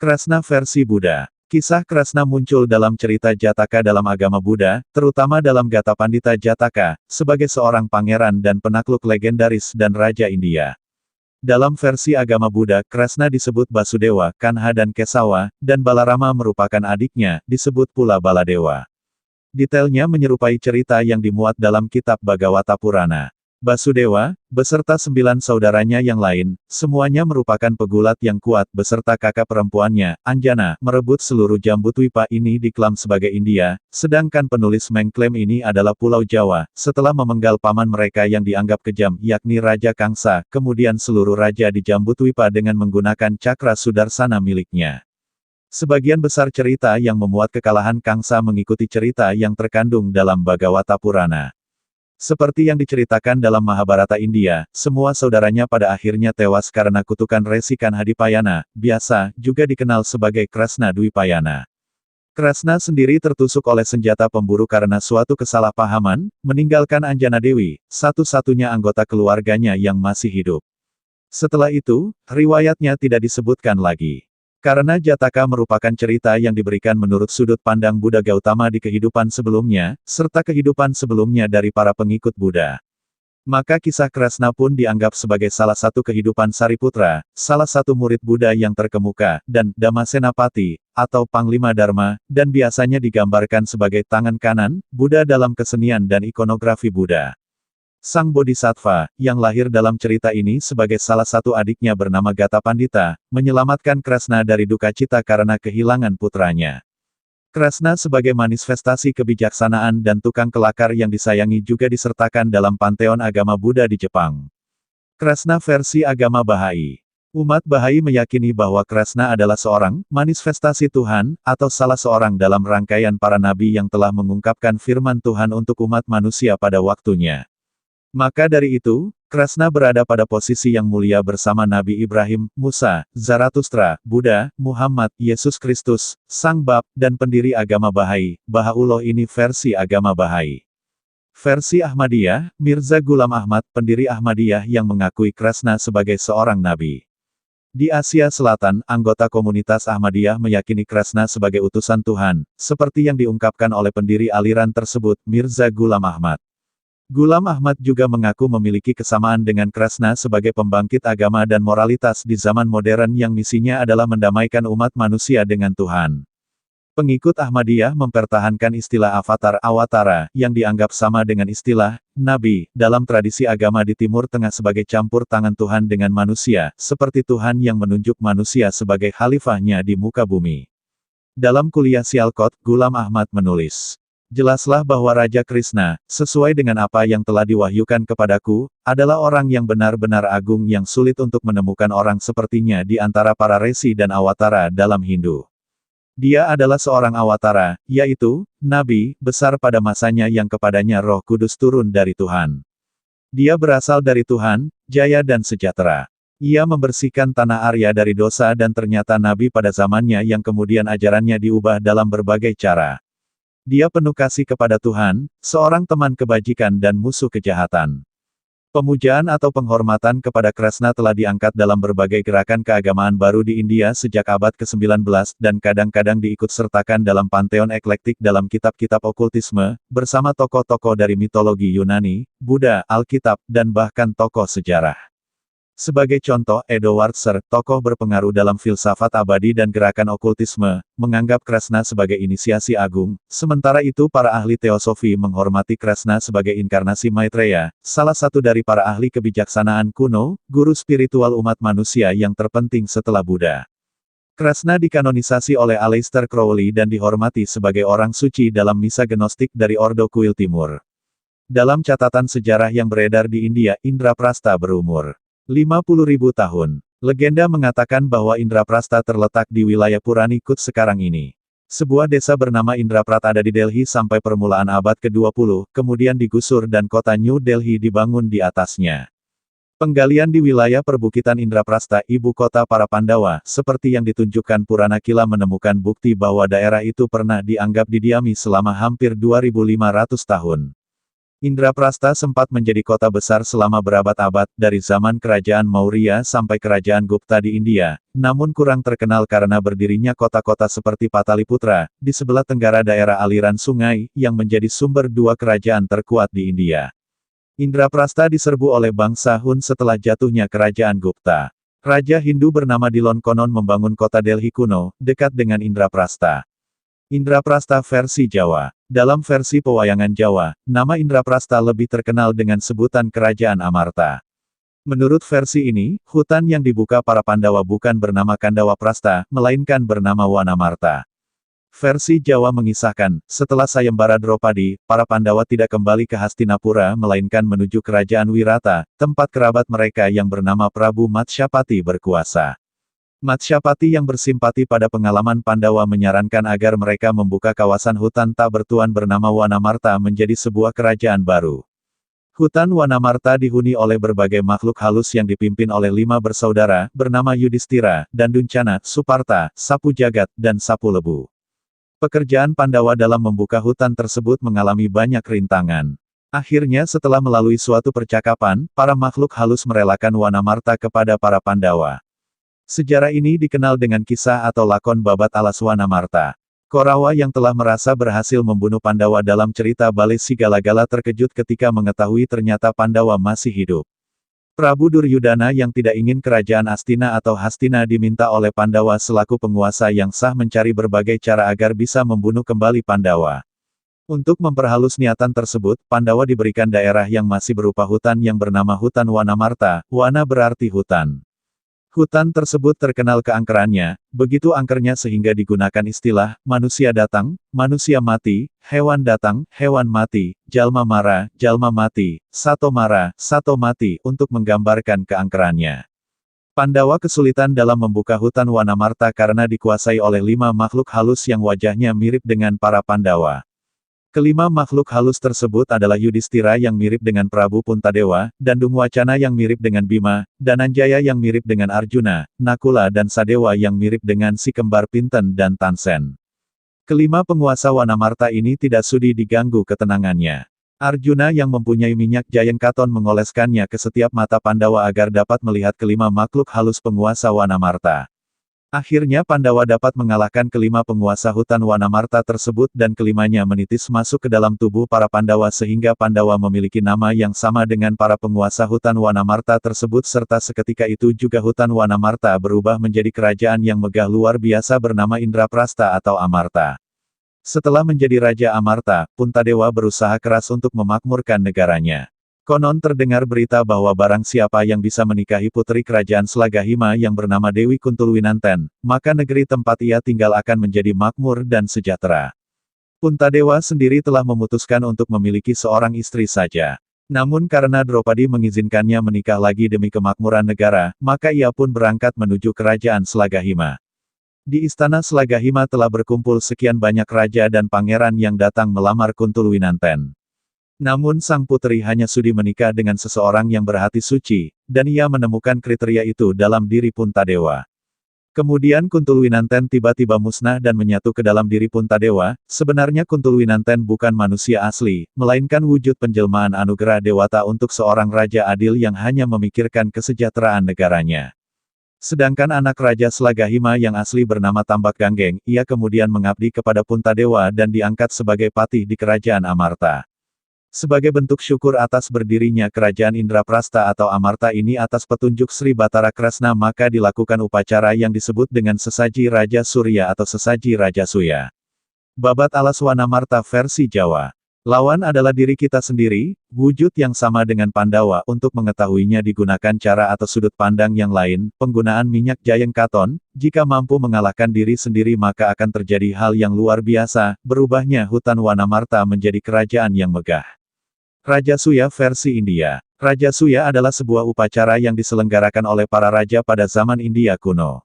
[SPEAKER 1] Kresna versi Buddha. Kisah Kresna muncul dalam cerita Jataka dalam agama Buddha, terutama dalam Gatha Pandita Jataka, sebagai seorang pangeran dan penakluk legendaris dan raja India. Dalam versi agama Buddha, Kresna disebut Basudewa, Kanha dan Kesawa, dan Balarama merupakan adiknya, disebut pula Baladewa. Detailnya menyerupai cerita yang dimuat dalam kitab Bhagavata Purana. Basudewa, beserta 9 saudaranya yang lain, semuanya merupakan pegulat yang kuat beserta kakak perempuannya, Anjana, merebut seluruh Jambudwipa ini diklaim sebagai India, sedangkan penulis mengklaim ini adalah Pulau Jawa, setelah memenggal paman mereka yang dianggap kejam, yakni Raja Kangsa, kemudian seluruh raja di Jambudwipa dengan menggunakan cakra sudarsana miliknya. Sebagian besar cerita yang memuat kekalahan Kangsa mengikuti cerita yang terkandung dalam Bhagavata Purana. Seperti yang diceritakan dalam Mahabharata India, semua saudaranya pada akhirnya tewas karena kutukan resikan Hadipayana, biasa, juga dikenal sebagai Kresna Dwipayana. Kresna sendiri tertusuk oleh senjata pemburu karena suatu kesalahpahaman, meninggalkan Anjana Dewi, satu-satunya anggota keluarganya yang masih hidup. Setelah itu, riwayatnya tidak disebutkan lagi. Karena Jataka merupakan cerita yang diberikan menurut sudut pandang Buddha Gautama di kehidupan sebelumnya, serta kehidupan sebelumnya dari para pengikut Buddha. Maka kisah Kresna pun dianggap sebagai salah satu kehidupan Sariputra, salah satu murid Buddha yang terkemuka, dan Dhammasenapati, atau Panglima Dharma, dan biasanya digambarkan sebagai tangan kanan, Buddha dalam kesenian dan ikonografi Buddha. Sang Bodhisattva, yang lahir dalam cerita ini sebagai salah satu adiknya bernama Gatha Pandita, menyelamatkan Kresna dari duka cita karena kehilangan putranya. Kresna sebagai manifestasi kebijaksanaan dan tukang kelakar yang disayangi juga disertakan dalam panteon agama Buddha di Jepang. Kresna versi agama Bahai. Umat Bahai meyakini bahwa Kresna adalah seorang manifestasi Tuhan, atau salah seorang dalam rangkaian para nabi yang telah mengungkapkan firman Tuhan untuk umat manusia pada waktunya. Maka dari itu, Kresna berada pada posisi yang mulia bersama Nabi Ibrahim, Musa, Zarathustra, Buddha, Muhammad, Yesus Kristus, Sang Bab, dan pendiri agama Bahai. Baha'u'llah ini versi agama Bahai. Versi Ahmadiyah, Mirza Ghulam Ahmad, pendiri Ahmadiyah yang mengakui Kresna sebagai seorang nabi. Di Asia Selatan, anggota komunitas Ahmadiyah meyakini Kresna sebagai utusan Tuhan, seperti yang diungkapkan oleh pendiri aliran tersebut, Mirza Ghulam Ahmad. Ghulam Ahmad juga mengaku memiliki kesamaan dengan Kresna sebagai pembangkit agama dan moralitas di zaman modern yang misinya adalah mendamaikan umat manusia dengan Tuhan. Pengikut Ahmadiyah mempertahankan istilah avatar awatara, yang dianggap sama dengan istilah nabi, dalam tradisi agama di Timur Tengah sebagai campur tangan Tuhan dengan manusia, seperti Tuhan yang menunjuk manusia sebagai khalifahnya di muka bumi. Dalam kuliah Sialkot, Ghulam Ahmad menulis, "Jelaslah bahwa Raja Krishna, sesuai dengan apa yang telah diwahyukan kepadaku, adalah orang yang benar-benar agung yang sulit untuk menemukan orang sepertinya di antara para resi dan awatara dalam Hindu. Dia adalah seorang awatara, yaitu, Nabi, besar pada masanya yang kepadanya Roh Kudus turun dari Tuhan. Dia berasal dari Tuhan, jaya dan sejahtera. Ia membersihkan tanah Arya dari dosa dan ternyata Nabi pada zamannya yang kemudian ajarannya diubah dalam berbagai cara. Dia penuh kasih kepada Tuhan, seorang teman kebajikan dan musuh kejahatan. Pemujaan atau penghormatan kepada Krishna telah diangkat dalam berbagai gerakan keagamaan baru di India sejak abad ke-19 dan kadang-kadang diikutsertakan dalam panteon eklektik dalam kitab-kitab okultisme, bersama tokoh-tokoh dari mitologi Yunani, Buddha, Alkitab, dan bahkan tokoh sejarah. Sebagai contoh, Edward Sir, tokoh berpengaruh dalam filsafat abadi dan gerakan okultisme, menganggap Krishna sebagai inisiasi agung, sementara itu para ahli teosofi menghormati Krishna sebagai inkarnasi Maitreya, salah satu dari para ahli kebijaksanaan kuno, guru spiritual umat manusia yang terpenting setelah Buddha. Krishna dikanonisasi oleh Aleister Crowley dan dihormati sebagai orang suci dalam misa gnostik dari Ordo Kuil Timur. Dalam catatan sejarah yang beredar di India, Indraprastha berumur 50.000 tahun. Legenda mengatakan bahwa Indraprastha terletak di wilayah Puranikut sekarang ini. Sebuah desa bernama Indraprat ada di Delhi sampai permulaan abad ke-20, kemudian digusur dan kota New Delhi dibangun di atasnya. Penggalian di wilayah perbukitan Indraprastha, ibu kota para Pandawa, seperti yang ditunjukkan Purana Kila menemukan bukti bahwa daerah itu pernah dianggap didiami selama hampir 2500 tahun. Indraprastha sempat menjadi kota besar selama berabad-abad, dari zaman kerajaan Maurya sampai kerajaan Gupta di India, namun kurang terkenal karena berdirinya kota-kota seperti Pataliputra, di sebelah tenggara daerah aliran sungai, yang menjadi sumber dua kerajaan terkuat di India. Indraprastha diserbu oleh bangsa Hun setelah jatuhnya kerajaan Gupta. Raja Hindu bernama Dilon konon membangun kota Delhi kuno, dekat dengan Indraprastha. Indraprastha versi Jawa. Dalam versi pewayangan Jawa, nama Indraprastha lebih terkenal dengan sebutan Kerajaan Amarta. Menurut versi ini, hutan yang dibuka para Pandawa bukan bernama Kandawa Prastha, melainkan bernama Wanamarta. Versi Jawa mengisahkan, setelah sayembara Dropadi, para Pandawa tidak kembali ke Hastinapura melainkan menuju kerajaan Wirata, tempat kerabat mereka yang bernama Prabu Matsyapati berkuasa. Matsyapati yang bersimpati pada pengalaman Pandawa menyarankan agar mereka membuka kawasan hutan tak bertuan bernama Wanamarta menjadi sebuah kerajaan baru. Hutan Wanamarta dihuni oleh berbagai makhluk halus yang dipimpin oleh 5 bersaudara, bernama Yudhistira, Danduncana, Suparta, Sapu Jagat, dan Sapu Lebu. Pekerjaan Pandawa dalam membuka hutan tersebut mengalami banyak rintangan. Akhirnya setelah melalui suatu percakapan, para makhluk halus merelakan Wanamarta kepada para Pandawa. Sejarah ini dikenal dengan kisah atau lakon babat alas Wanamarta. Korawa yang telah merasa berhasil membunuh Pandawa dalam cerita Bale Sigala-gala terkejut ketika mengetahui ternyata Pandawa masih hidup. Prabu Duryudana yang tidak ingin kerajaan Astina atau Hastina diminta oleh Pandawa selaku penguasa yang sah mencari berbagai cara agar bisa membunuh kembali Pandawa. Untuk memperhalus niatan tersebut, Pandawa diberikan daerah yang masih berupa hutan yang bernama Hutan Wanamarta, Wana berarti hutan. Hutan tersebut terkenal keangkerannya, begitu angkernya sehingga digunakan istilah, manusia datang, manusia mati, hewan datang, hewan mati, jalma mati, sato mati, untuk menggambarkan keangkerannya. Pandawa kesulitan dalam membuka hutan Wanamarta karena dikuasai oleh 5 makhluk halus yang wajahnya mirip dengan para Pandawa. Kelima makhluk halus tersebut adalah Yudhistira yang mirip dengan Prabu Puntadewa, Dandungwacana yang mirip dengan Bima, Dananjaya yang mirip dengan Arjuna, Nakula dan Sadewa yang mirip dengan si kembar Pinten dan Tansen. Kelima penguasa Wanamarta ini tidak sudi diganggu ketenangannya. Arjuna yang mempunyai minyak Jayengkaton mengoleskannya ke setiap mata Pandawa agar dapat melihat kelima makhluk halus penguasa Wanamarta. Akhirnya Pandawa dapat mengalahkan kelima penguasa hutan Wanamarta tersebut dan kelimanya menitis masuk ke dalam tubuh para Pandawa sehingga Pandawa memiliki nama yang sama dengan para penguasa hutan Wanamarta tersebut serta seketika itu juga hutan Wanamarta berubah menjadi kerajaan yang megah luar biasa bernama Indraprastha atau Amarta. Setelah menjadi Raja Amarta, Puntadewa berusaha keras untuk memakmurkan negaranya. Konon terdengar berita bahwa barang siapa yang bisa menikahi putri kerajaan Slagahima yang bernama Dewi Kuntulwinanten, maka negeri tempat ia tinggal akan menjadi makmur dan sejahtera. Puntadewa sendiri telah memutuskan untuk memiliki seorang istri saja. Namun karena Dropadi mengizinkannya menikah lagi demi kemakmuran negara, maka ia pun berangkat menuju kerajaan Slagahima. Di istana Slagahima telah berkumpul sekian banyak raja dan pangeran yang datang melamar Kuntulwinanten. Namun sang putri hanya sudi menikah dengan seseorang yang berhati suci, dan ia menemukan kriteria itu dalam diri Puntadewa. Kemudian Kuntul Winanten tiba-tiba musnah dan menyatu ke dalam diri Puntadewa. Sebenarnya Kuntul Winanten bukan manusia asli, melainkan wujud penjelmaan anugerah dewata untuk seorang raja adil yang hanya memikirkan kesejahteraan negaranya. Sedangkan anak Raja Slagahima yang asli bernama Tambak Ganggeng, ia kemudian mengabdi kepada Puntadewa dan diangkat sebagai patih di Kerajaan Amarta. Sebagai bentuk syukur atas berdirinya Kerajaan Indraprasta atau Amarta ini atas petunjuk Sri Batara Kresna, maka dilakukan upacara yang disebut dengan sesaji Raja Surya atau sesaji Raja Suya. Babat Alas Wanamarta versi Jawa. Lawan adalah diri kita sendiri, wujud yang sama dengan Pandawa. Untuk mengetahuinya digunakan cara atau sudut pandang yang lain, penggunaan minyak Jayeng Katon. Jika mampu mengalahkan diri sendiri maka akan terjadi hal yang luar biasa, berubahnya hutan Wanamarta menjadi kerajaan yang megah. Raja Suya versi India. Raja Suya adalah sebuah upacara yang diselenggarakan oleh para raja pada zaman India kuno.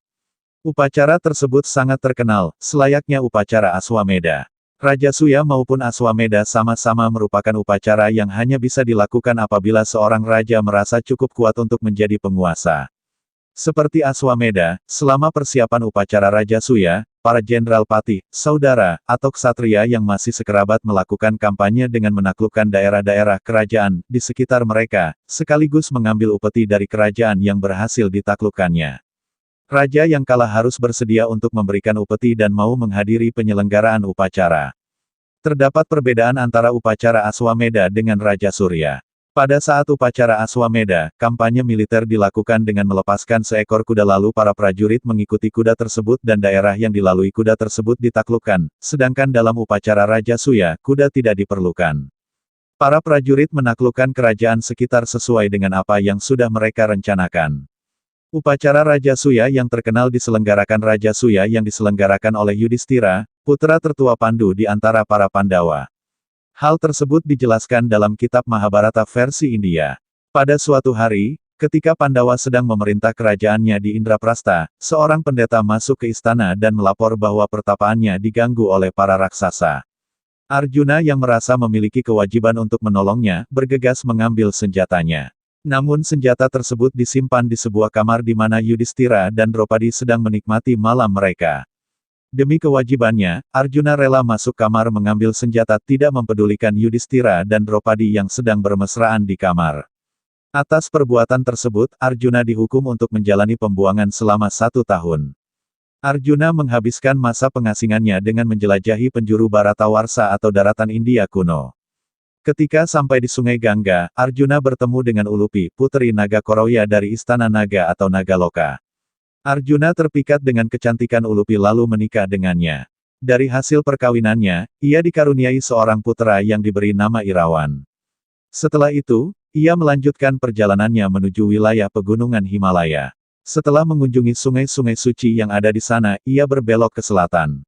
[SPEAKER 1] Upacara tersebut sangat terkenal, selayaknya upacara Aswameda. Raja Suya maupun Aswameda sama-sama merupakan upacara yang hanya bisa dilakukan apabila seorang raja merasa cukup kuat untuk menjadi penguasa. Seperti Aswameda, selama persiapan upacara Raja Suya, para jenderal patih, saudara, atau ksatria yang masih sekerabat melakukan kampanye dengan menaklukkan daerah-daerah kerajaan di sekitar mereka, sekaligus mengambil upeti dari kerajaan yang berhasil ditaklukkannya. Raja yang kalah harus bersedia untuk memberikan upeti dan mau menghadiri penyelenggaraan upacara. Terdapat perbedaan antara upacara Aswameda dengan Raja Surya. Pada saat upacara Aswameda, kampanye militer dilakukan dengan melepaskan seekor kuda, lalu para prajurit mengikuti kuda tersebut dan daerah yang dilalui kuda tersebut ditaklukkan, sedangkan dalam upacara Raja Suya, kuda tidak diperlukan. Para prajurit menaklukkan kerajaan sekitar sesuai dengan apa yang sudah mereka rencanakan. Upacara Raja Suya yang terkenal diselenggarakan Raja Suya yang diselenggarakan oleh Yudhistira, putra tertua Pandu di antara para Pandawa. Hal tersebut dijelaskan dalam kitab Mahabharata versi India. Pada suatu hari, ketika Pandawa sedang memerintah kerajaannya di Indraprasta, seorang pendeta masuk ke istana dan melapor bahwa pertapaannya diganggu oleh para raksasa. Arjuna yang merasa memiliki kewajiban untuk menolongnya, bergegas mengambil senjatanya. Namun senjata tersebut disimpan di sebuah kamar di mana Yudhistira dan Draupadi sedang menikmati malam mereka. Demi kewajibannya, Arjuna rela masuk kamar mengambil senjata, tidak mempedulikan Yudhistira dan Draupadi yang sedang bermesraan di kamar. Atas perbuatan tersebut, Arjuna dihukum untuk menjalani pembuangan selama 1 tahun. Arjuna menghabiskan masa pengasingannya dengan menjelajahi penjuru Bharatawarsha atau daratan India kuno. Ketika sampai di Sungai Gangga, Arjuna bertemu dengan Ulupi, putri Naga Koroya dari Istana Naga atau Nagaloka. Arjuna terpikat dengan kecantikan Ulupi lalu menikah dengannya. Dari hasil perkawinannya, ia dikaruniai seorang putra yang diberi nama Irawan. Setelah itu, ia melanjutkan perjalanannya menuju wilayah pegunungan Himalaya. Setelah mengunjungi sungai-sungai suci yang ada di sana, ia berbelok ke selatan.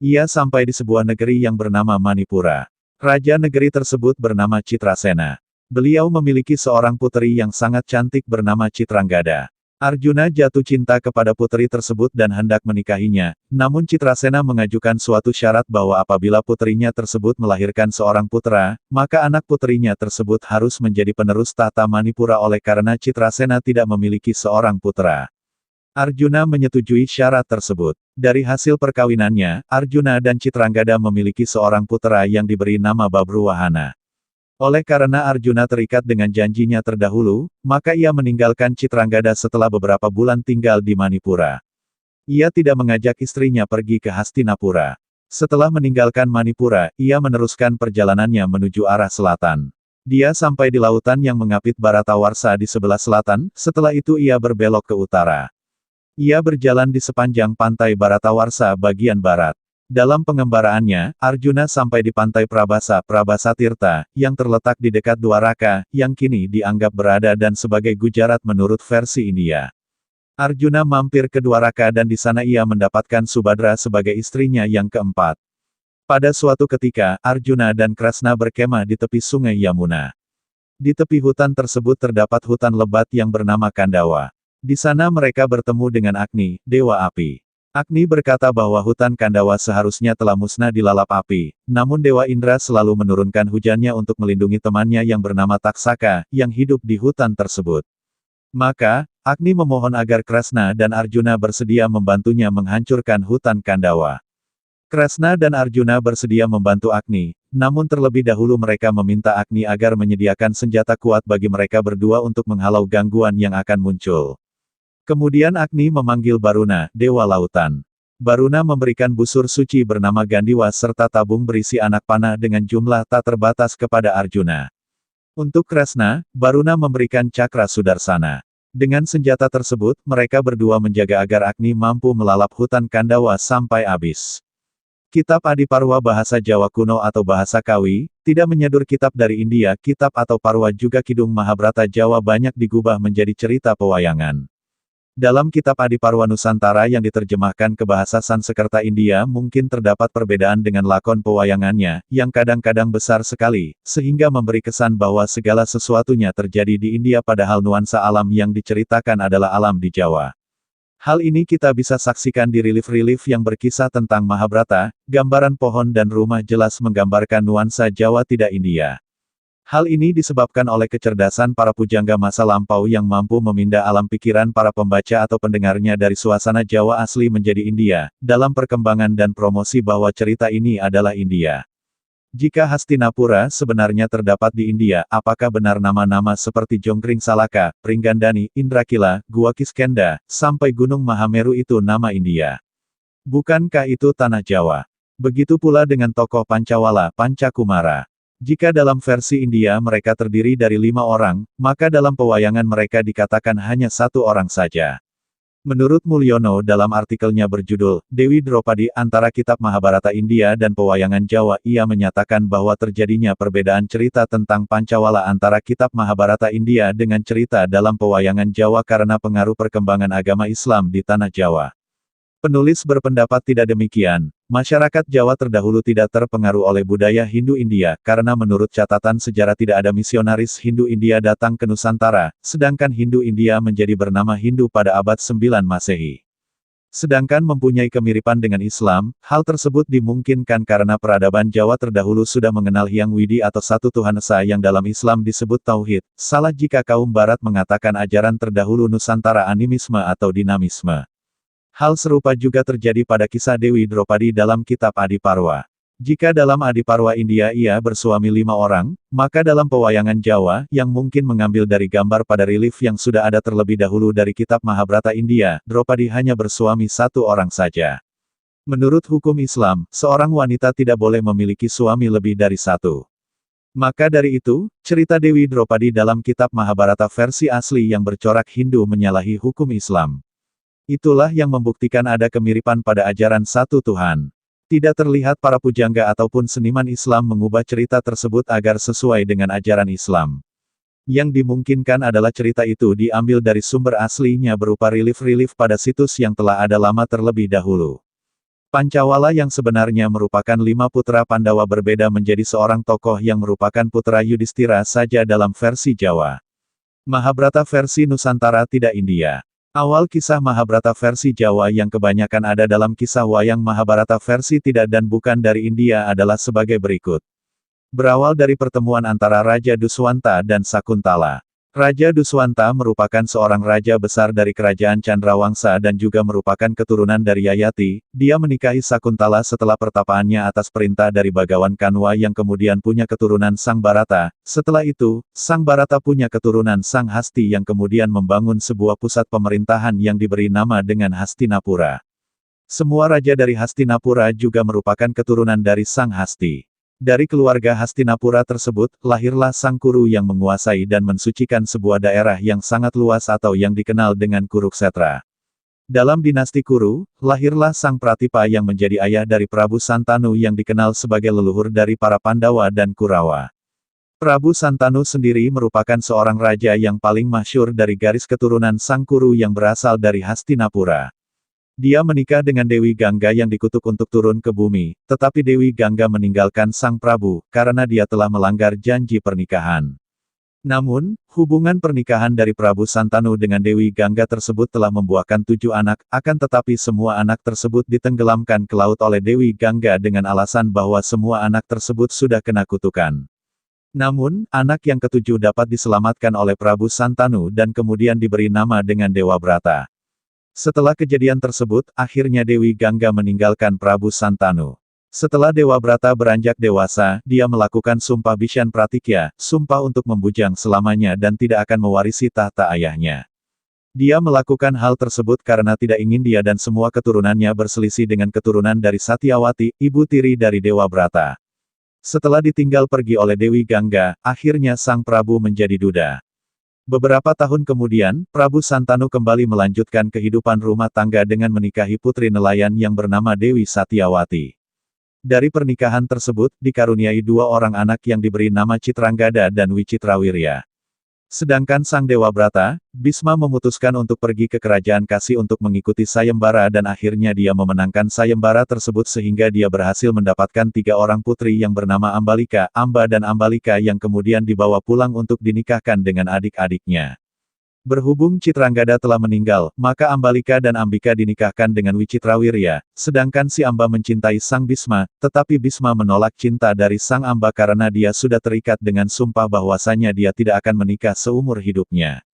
[SPEAKER 1] Ia sampai di sebuah negeri yang bernama Manipura. Raja negeri tersebut bernama Citrasena. Beliau memiliki seorang putri yang sangat cantik bernama Citranggada. Arjuna jatuh cinta kepada putri tersebut dan hendak menikahinya, namun Citrasena mengajukan suatu syarat bahwa apabila putrinya tersebut melahirkan seorang putra, maka anak putrinya tersebut harus menjadi penerus tahta Manipura oleh karena Citrasena tidak memiliki seorang putra. Arjuna menyetujui syarat tersebut. Dari hasil perkawinannya, Arjuna dan Citranggada memiliki seorang putra yang diberi nama Babruwahana. Oleh karena Arjuna terikat dengan janjinya terdahulu, maka ia meninggalkan Citranggada setelah beberapa bulan tinggal di Manipura. Ia tidak mengajak istrinya pergi ke Hastinapura. Setelah meninggalkan Manipura, ia meneruskan perjalanannya menuju arah selatan. Dia sampai di lautan yang mengapit Bharatawarsha di sebelah selatan, setelah itu ia berbelok ke utara. Ia berjalan di sepanjang pantai Bharatawarsha bagian barat. Dalam pengembaraannya, Arjuna sampai di pantai Prabasa Tirta, yang terletak di dekat Dwaraka, yang kini dianggap berada dan sebagai Gujarat menurut versi India. Arjuna mampir ke Dwaraka dan di sana ia mendapatkan Subadra sebagai istrinya yang keempat. Pada suatu ketika, Arjuna dan Kresna berkemah di tepi sungai Yamuna. Di tepi hutan tersebut terdapat hutan lebat yang bernama Kandawa. Di sana mereka bertemu dengan Agni, dewa api. Agni berkata bahwa hutan Kandawa seharusnya telah musnah dilalap api, namun Dewa Indra selalu menurunkan hujannya untuk melindungi temannya yang bernama Taksaka, yang hidup di hutan tersebut. Maka, Agni memohon agar Kresna dan Arjuna bersedia membantunya menghancurkan hutan Kandawa. Kresna dan Arjuna bersedia membantu Agni, namun terlebih dahulu mereka meminta Agni agar menyediakan senjata kuat bagi mereka berdua untuk menghalau gangguan yang akan muncul. Kemudian Agni memanggil Baruna, Dewa Lautan. Baruna memberikan busur suci bernama Gandiwa serta tabung berisi anak panah dengan jumlah tak terbatas kepada Arjuna. Untuk Kresna, Baruna memberikan cakra Sudarsana. Dengan senjata tersebut, mereka berdua menjaga agar Agni mampu melalap hutan Kandawa sampai habis. Kitab Adiparwa bahasa Jawa kuno atau bahasa Kawi, tidak menyadur kitab dari India. Kitab atau Parwa juga Kidung Mahabharata Jawa banyak digubah menjadi cerita pewayangan. Dalam kitab Adiparwa Nusantara yang diterjemahkan ke bahasa Sanskerta India mungkin terdapat perbedaan dengan lakon pewayangannya, yang kadang-kadang besar sekali, sehingga memberi kesan bahwa segala sesuatunya terjadi di India padahal nuansa alam yang diceritakan adalah alam di Jawa. Hal ini kita bisa saksikan di relief-relief yang berkisah tentang Mahabharata, gambaran pohon dan rumah jelas menggambarkan nuansa Jawa tidak India. Hal ini disebabkan oleh kecerdasan para pujangga masa lampau yang mampu memindah alam pikiran para pembaca atau pendengarnya dari suasana Jawa asli menjadi India, dalam perkembangan dan promosi bahwa cerita ini adalah India. Jika Hastinapura sebenarnya terdapat di India, apakah benar nama-nama seperti Jongkring Salaka, Pringgandani, Indrakila, Gua Kiskenda, sampai Gunung Mahameru itu nama India? Bukankah itu tanah Jawa? Begitu pula dengan tokoh Pancawala, Pancakumara. Jika dalam versi India mereka terdiri dari 5 orang, maka dalam pewayangan mereka dikatakan hanya 1 orang saja. Menurut Mulyono dalam artikelnya berjudul, Dewi Dropadi antara kitab Mahabharata India dan pewayangan Jawa, ia menyatakan bahwa terjadinya perbedaan cerita tentang Pancawala antara kitab Mahabharata India dengan cerita dalam pewayangan Jawa karena pengaruh perkembangan agama Islam di tanah Jawa. Penulis berpendapat tidak demikian. Masyarakat Jawa terdahulu tidak terpengaruh oleh budaya Hindu India, karena menurut catatan sejarah tidak ada misionaris Hindu India datang ke Nusantara, sedangkan Hindu India menjadi bernama Hindu pada abad 9 Masehi. Sedangkan mempunyai kemiripan dengan Islam, hal tersebut dimungkinkan karena peradaban Jawa terdahulu sudah mengenal Hyang Widi atau satu Tuhan Esa yang dalam Islam disebut Tauhid. Salah jika kaum Barat mengatakan ajaran terdahulu Nusantara animisme atau dinamisme. Hal serupa juga terjadi pada kisah Dewi Dropadi dalam kitab Adiparwa. Jika dalam Adiparwa India ia bersuami 5 orang, maka dalam pewayangan Jawa, yang mungkin mengambil dari gambar pada relief yang sudah ada terlebih dahulu dari kitab Mahabharata India, Dropadi hanya bersuami 1 orang saja. Menurut hukum Islam, seorang wanita tidak boleh memiliki suami lebih dari 1. Maka dari itu, cerita Dewi Dropadi dalam kitab Mahabharata versi asli yang bercorak Hindu menyalahi hukum Islam. Itulah yang membuktikan ada kemiripan pada ajaran satu Tuhan. Tidak terlihat para pujangga ataupun seniman Islam mengubah cerita tersebut agar sesuai dengan ajaran Islam. Yang dimungkinkan adalah cerita itu diambil dari sumber aslinya berupa relief-relief pada situs yang telah ada lama terlebih dahulu. Pancawala yang sebenarnya merupakan 5 putra Pandawa berbeda menjadi seorang tokoh yang merupakan putra Yudhistira saja dalam versi Jawa. Mahabharata versi Nusantara tidak India. Awal kisah Mahabharata versi Jawa yang kebanyakan ada dalam kisah wayang Mahabharata versi tidak dan bukan dari India adalah sebagai berikut. Berawal dari pertemuan antara Raja Duswanta dan Sakuntala. Raja Duswanta merupakan seorang raja besar dari kerajaan Chandrawangsa dan juga merupakan keturunan dari Yayati. Dia menikahi Sakuntala setelah pertapaannya atas perintah dari Bagawan Kanwa yang kemudian punya keturunan Sang Barata. Setelah itu, Sang Barata punya keturunan Sang Hasti yang kemudian membangun sebuah pusat pemerintahan yang diberi nama dengan Hastinapura. Semua raja dari Hastinapura juga merupakan keturunan dari Sang Hasti. Dari keluarga Hastinapura tersebut, lahirlah Sang Kuru yang menguasai dan mensucikan sebuah daerah yang sangat luas atau yang dikenal dengan Kuruksetra. Dalam dinasti Kuru, lahirlah Sang Pratipa yang menjadi ayah dari Prabu Santanu yang dikenal sebagai leluhur dari para Pandawa dan Kurawa. Prabu Santanu sendiri merupakan seorang raja yang paling masyhur dari garis keturunan Sang Kuru yang berasal dari Hastinapura. Dia menikah dengan Dewi Gangga yang dikutuk untuk turun ke bumi, tetapi Dewi Gangga meninggalkan Sang Prabu, karena dia telah melanggar janji pernikahan. Namun, hubungan pernikahan dari Prabu Santanu dengan Dewi Gangga tersebut telah membuahkan 7 anak, akan tetapi semua anak tersebut ditenggelamkan ke laut oleh Dewi Gangga dengan alasan bahwa semua anak tersebut sudah kena kutukan. Namun, anak yang ketujuh dapat diselamatkan oleh Prabu Santanu dan kemudian diberi nama dengan Dewa Brata. Setelah kejadian tersebut, akhirnya Dewi Gangga meninggalkan Prabu Santanu. Setelah Dewa Brata beranjak dewasa, dia melakukan sumpah Bishan Pratikya, sumpah untuk membujang selamanya dan tidak akan mewarisi tahta ayahnya. Dia melakukan hal tersebut karena tidak ingin dia dan semua keturunannya berselisih dengan keturunan dari Satyawati, ibu tiri dari Dewa Brata. Setelah ditinggal pergi oleh Dewi Gangga, akhirnya Sang Prabu menjadi duda. Beberapa tahun kemudian, Prabu Santanu kembali melanjutkan kehidupan rumah tangga dengan menikahi putri nelayan yang bernama Dewi Satyawati. Dari pernikahan tersebut, dikaruniai dua orang anak yang diberi nama Citranggada dan Wicitrawirya. Sedangkan Sang Dewa Brata, Bisma memutuskan untuk pergi ke kerajaan Kasi untuk mengikuti sayembara dan akhirnya dia memenangkan sayembara tersebut sehingga dia berhasil mendapatkan 3 orang putri yang bernama Ambalika, Amba dan Ambalika yang kemudian dibawa pulang untuk dinikahkan dengan adik-adiknya. Berhubung Citranggada telah meninggal, maka Ambalika dan Ambika dinikahkan dengan Wicitrawirya, sedangkan si Amba mencintai Sang Bisma, tetapi Bisma menolak cinta dari Sang Amba karena dia sudah terikat dengan sumpah bahwasanya dia tidak akan menikah seumur hidupnya.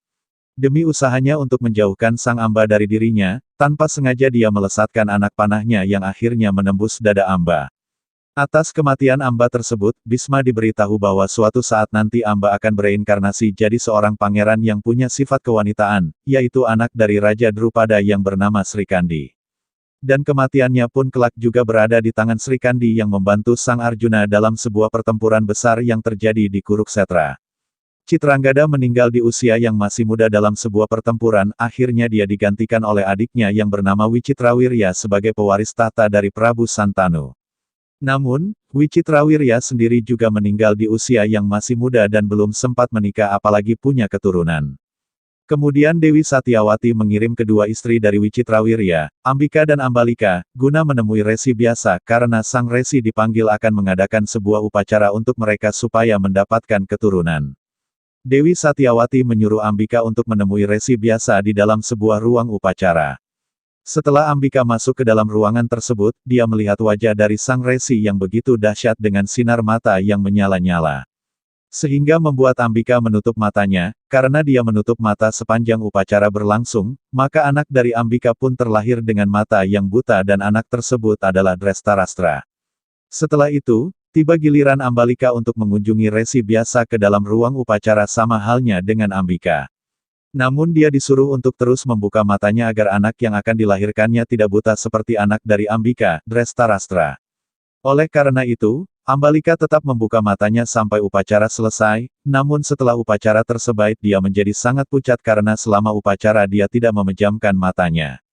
[SPEAKER 1] Demi usahanya untuk menjauhkan Sang Amba dari dirinya, tanpa sengaja dia melesatkan anak panahnya yang akhirnya menembus dada Amba. Atas kematian Amba tersebut, Bisma diberitahu bahwa suatu saat nanti Amba akan bereinkarnasi jadi seorang pangeran yang punya sifat kewanitaan, yaitu anak dari Raja Drupada yang bernama Srikandi. Dan kematiannya pun kelak juga berada di tangan Srikandi yang membantu Sang Arjuna dalam sebuah pertempuran besar yang terjadi di Kuruksetra. Citranggada meninggal di usia yang masih muda dalam sebuah pertempuran, akhirnya dia digantikan oleh adiknya yang bernama Wicitrawirya sebagai pewaris tahta dari Prabu Santanu. Namun, Wicitrawirya sendiri juga meninggal di usia yang masih muda dan belum sempat menikah apalagi punya keturunan. Kemudian Dewi Satyawati mengirim kedua istri dari Wicitrawirya, Ambika dan Ambalika, guna menemui Resi biasa karena Sang Resi dipanggil akan mengadakan sebuah upacara untuk mereka supaya mendapatkan keturunan. Dewi Satyawati menyuruh Ambika untuk menemui Resi biasa di dalam sebuah ruang upacara. Setelah Ambika masuk ke dalam ruangan tersebut, dia melihat wajah dari Sang Resi yang begitu dahsyat dengan sinar mata yang menyala-nyala. Sehingga membuat Ambika menutup matanya, karena dia menutup mata sepanjang upacara berlangsung, maka anak dari Ambika pun terlahir dengan mata yang buta dan anak tersebut adalah Drestarastra. Setelah itu, tiba giliran Ambalika untuk mengunjungi Resi biasa ke dalam ruang upacara sama halnya dengan Ambika. Namun dia disuruh untuk terus membuka matanya agar anak yang akan dilahirkannya tidak buta seperti anak dari Ambika, Drestarastra. Oleh karena itu, Ambalika tetap membuka matanya sampai upacara selesai, namun setelah upacara tersebut dia menjadi sangat pucat karena selama upacara dia tidak memejamkan matanya.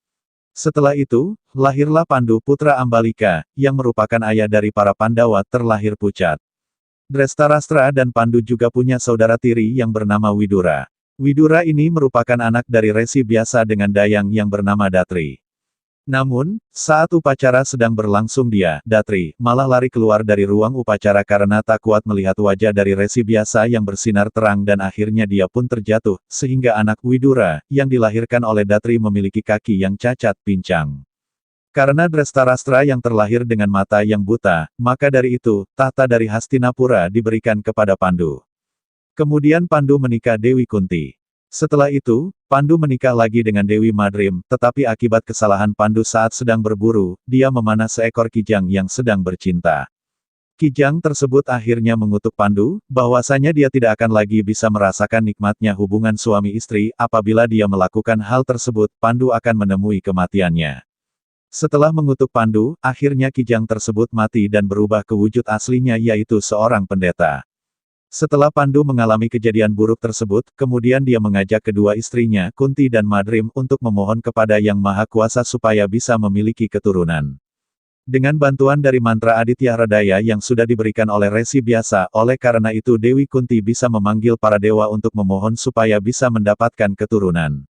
[SPEAKER 1] Setelah itu, lahirlah Pandu putra Ambalika, yang merupakan ayah dari para Pandawa terlahir pucat. Drestarastra dan Pandu juga punya saudara tiri yang bernama Widura. Widura ini merupakan anak dari Resi biasa dengan dayang yang bernama Datri. Namun, saat upacara sedang berlangsung dia, Datri, malah lari keluar dari ruang upacara karena tak kuat melihat wajah dari Resi biasa yang bersinar terang dan akhirnya dia pun terjatuh, sehingga anak Widura, yang dilahirkan oleh Datri memiliki kaki yang cacat pincang. Karena Drestarastra yang terlahir dengan mata yang buta, maka dari itu, tahta dari Hastinapura diberikan kepada Pandu. Kemudian Pandu menikah Dewi Kunti. Setelah itu, Pandu menikah lagi dengan Dewi Madrim, tetapi akibat kesalahan Pandu saat sedang berburu, dia memanah seekor kijang yang sedang bercinta. Kijang tersebut akhirnya mengutuk Pandu, bahwasanya dia tidak akan lagi bisa merasakan nikmatnya hubungan suami istri, apabila dia melakukan hal tersebut, Pandu akan menemui kematiannya. Setelah mengutuk Pandu, akhirnya kijang tersebut mati dan berubah ke wujud aslinya yaitu seorang pendeta. Setelah Pandu mengalami kejadian buruk tersebut, kemudian dia mengajak kedua istrinya, Kunti dan Madrim, untuk memohon kepada Yang Maha Kuasa supaya bisa memiliki keturunan. Dengan bantuan dari mantra Aditya Hridaya yang sudah diberikan oleh Resi biasa, oleh karena itu Dewi Kunti bisa memanggil para dewa untuk memohon supaya bisa mendapatkan keturunan.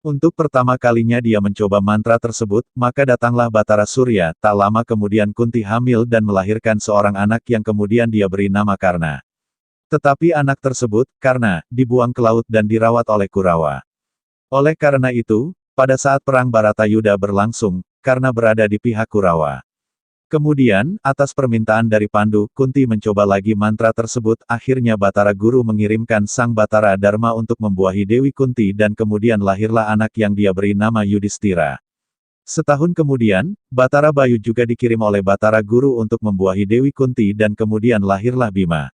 [SPEAKER 1] Untuk pertama kalinya dia mencoba mantra tersebut, maka datanglah Batara Surya, tak lama kemudian Kunti hamil dan melahirkan seorang anak yang kemudian dia beri nama Karna. Tetapi anak tersebut, Karna, dibuang ke laut dan dirawat oleh Kurawa. Oleh karena itu, pada saat perang Baratayuda berlangsung, Karna berada di pihak Kurawa. Kemudian, atas permintaan dari Pandu, Kunti mencoba lagi mantra tersebut. Akhirnya Batara Guru mengirimkan Sang Batara Dharma untuk membuahi Dewi Kunti dan kemudian lahirlah anak yang dia beri nama Yudhistira. Setahun kemudian, Batara Bayu juga dikirim oleh Batara Guru untuk membuahi Dewi Kunti dan kemudian lahirlah Bima.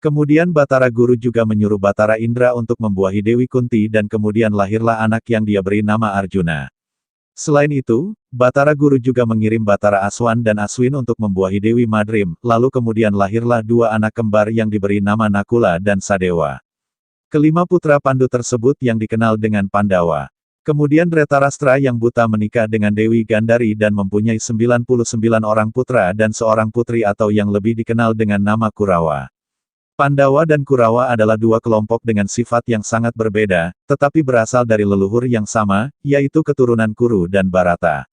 [SPEAKER 1] Kemudian Batara Guru juga menyuruh Batara Indra untuk membuahi Dewi Kunti dan kemudian lahirlah anak yang dia beri nama Arjuna. Selain itu, Batara Guru juga mengirim Batara Aswan dan Aswin untuk membuahi Dewi Madrim, lalu kemudian lahirlah dua anak kembar yang diberi nama Nakula dan Sadewa. Kelima putra Pandu tersebut yang dikenal dengan Pandawa. Kemudian Dretarastra yang buta menikah dengan Dewi Gandari dan mempunyai 99 orang putra dan seorang putri atau yang lebih dikenal dengan nama Kurawa. Pandawa dan Kurawa adalah dua kelompok dengan sifat yang sangat berbeda, tetapi berasal dari leluhur yang sama, yaitu keturunan Kuru dan Barata.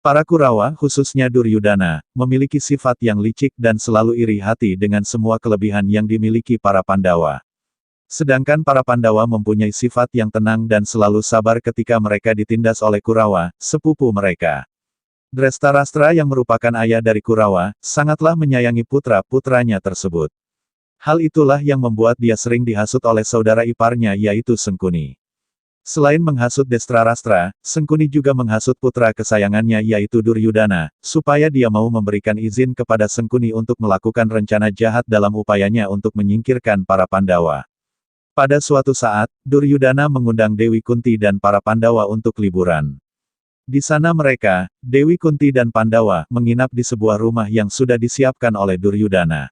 [SPEAKER 1] Para Kurawa, khususnya Duryudana, memiliki sifat yang licik dan selalu iri hati dengan semua kelebihan yang dimiliki para Pandawa. Sedangkan para Pandawa mempunyai sifat yang tenang dan selalu sabar ketika mereka ditindas oleh Kurawa, sepupu mereka. Dretarastra yang merupakan ayah dari Kurawa, sangatlah menyayangi putra-putranya tersebut. Hal itulah yang membuat dia sering dihasut oleh saudara iparnya yaitu Sengkuni. Selain menghasut Dretarastra, Sengkuni juga menghasut putra kesayangannya yaitu Duryudana, supaya dia mau memberikan izin kepada Sengkuni untuk melakukan rencana jahat dalam upayanya untuk menyingkirkan para Pandawa. Pada suatu saat, Duryudana mengundang Dewi Kunti dan para Pandawa untuk liburan. Di sana mereka, Dewi Kunti dan Pandawa, menginap di sebuah rumah yang sudah disiapkan oleh Duryudana.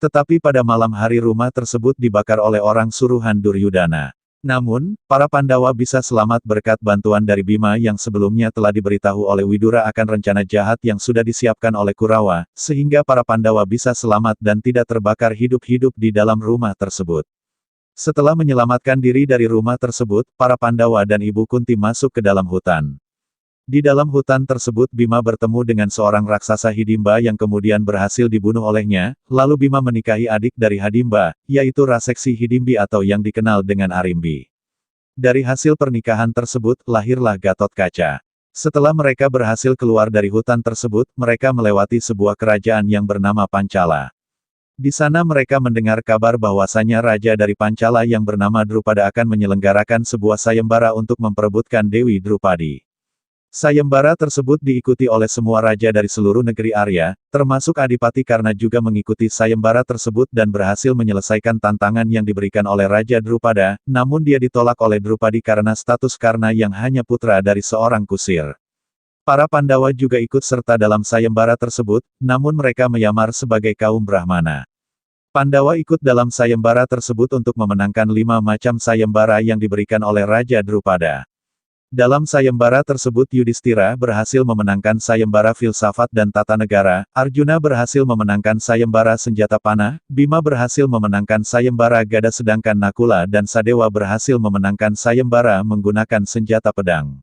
[SPEAKER 1] Tetapi pada malam hari rumah tersebut dibakar oleh orang suruhan Duryudana. Namun, para Pandawa bisa selamat berkat bantuan dari Bima yang sebelumnya telah diberitahu oleh Widura akan rencana jahat yang sudah disiapkan oleh Kurawa, sehingga para Pandawa bisa selamat dan tidak terbakar hidup-hidup di dalam rumah tersebut. Setelah menyelamatkan diri dari rumah tersebut, para Pandawa dan Ibu Kunti masuk ke dalam hutan. Di dalam hutan tersebut Bima bertemu dengan seorang raksasa Hidimba yang kemudian berhasil dibunuh olehnya, lalu Bima menikahi adik dari Hidimba, yaitu Raseksi Hidimbi atau yang dikenal dengan Arimbi. Dari hasil pernikahan tersebut, lahirlah Gatotkaca. Setelah mereka berhasil keluar dari hutan tersebut, mereka melewati sebuah kerajaan yang bernama Pancala. Di sana mereka mendengar kabar bahwasanya raja dari Pancala yang bernama Drupada akan menyelenggarakan sebuah sayembara untuk memperebutkan Dewi Drupadi. Sayembara tersebut diikuti oleh semua raja dari seluruh negeri Arya, termasuk Adipati karena juga mengikuti sayembara tersebut dan berhasil menyelesaikan tantangan yang diberikan oleh Raja Drupada, namun dia ditolak oleh Drupadi karena status karena yang hanya putra dari seorang kusir. Para Pandawa juga ikut serta dalam sayembara tersebut, namun mereka menyamar sebagai kaum Brahmana. Pandawa ikut dalam sayembara tersebut untuk memenangkan 5 macam sayembara yang diberikan oleh Raja Drupada. Dalam sayembara tersebut Yudhistira berhasil memenangkan sayembara filsafat dan tata negara, Arjuna berhasil memenangkan sayembara senjata panah, Bima berhasil memenangkan sayembara gada sedangkan Nakula dan Sadewa berhasil memenangkan sayembara menggunakan senjata pedang.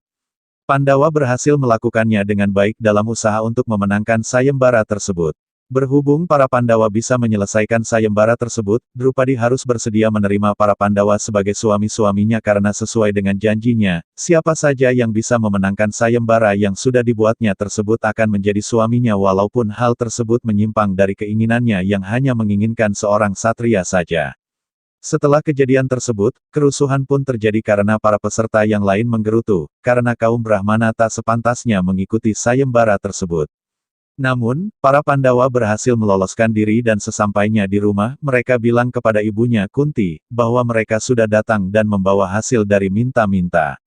[SPEAKER 1] Pandawa berhasil melakukannya dengan baik dalam usaha untuk memenangkan sayembara tersebut. Berhubung para Pandawa bisa menyelesaikan sayembara tersebut, Drupadi harus bersedia menerima para Pandawa sebagai suami-suaminya karena sesuai dengan janjinya, siapa saja yang bisa memenangkan sayembara yang sudah dibuatnya tersebut akan menjadi suaminya walaupun hal tersebut menyimpang dari keinginannya yang hanya menginginkan seorang satria saja. Setelah kejadian tersebut, kerusuhan pun terjadi karena para peserta yang lain menggerutu, karena kaum Brahmana tak sepantasnya mengikuti sayembara tersebut. Namun, para Pandawa berhasil meloloskan diri dan sesampainya di rumah, mereka bilang kepada ibunya Kunti, bahwa mereka sudah datang dan membawa hasil dari minta-minta.